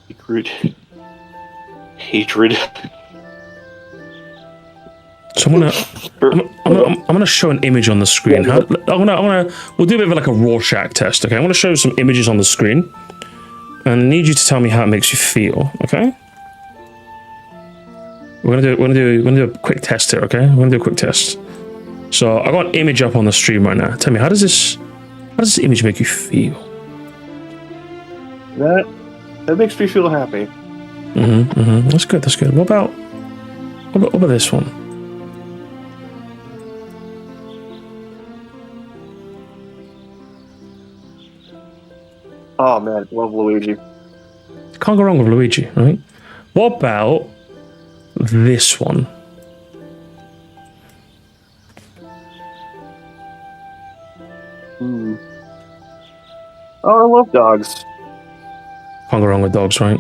secret hatred. So I'm gonna show an image on the screen. We'll do a bit of like a Rorschach test, okay? I'm gonna show some images on the screen, and I need you to tell me how it makes you feel, okay? We're gonna do a quick test here, okay? We're gonna do a quick test. So I got an image up on the stream right now. Tell me, how does this image make you feel? That makes me feel happy. That's good. What about this one? Oh man, love Luigi. Can't go wrong with Luigi, right? What about this one? Oh, I love dogs. Can't go wrong with dogs, right?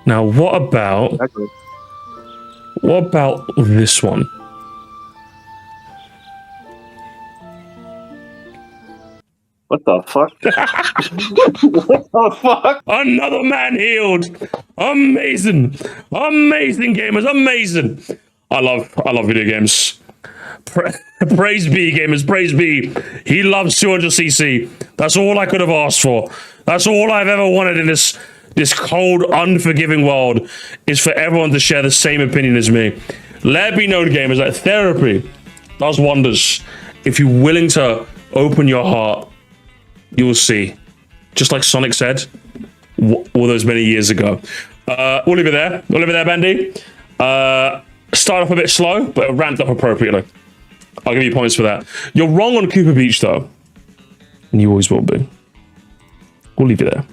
Now, what about this one? What the fuck? What the fuck? Another man healed. Amazing gamers, amazing. I love video games. Praise be, gamers. Praise be. He loves 200cc. That's all I could have asked for. That's all I've ever wanted in this cold, unforgiving world, is for everyone to share the same opinion as me. Let it be known, gamers, that therapy does wonders. If you're willing to open your heart, you will see. Just like Sonic said all those many years ago. We'll leave it there. We'll leave it there, Bandy. Start off a bit slow, but ramped up appropriately. I'll give you points for that. You're wrong on Cooper Beach, though. And you always will be. We'll leave it there.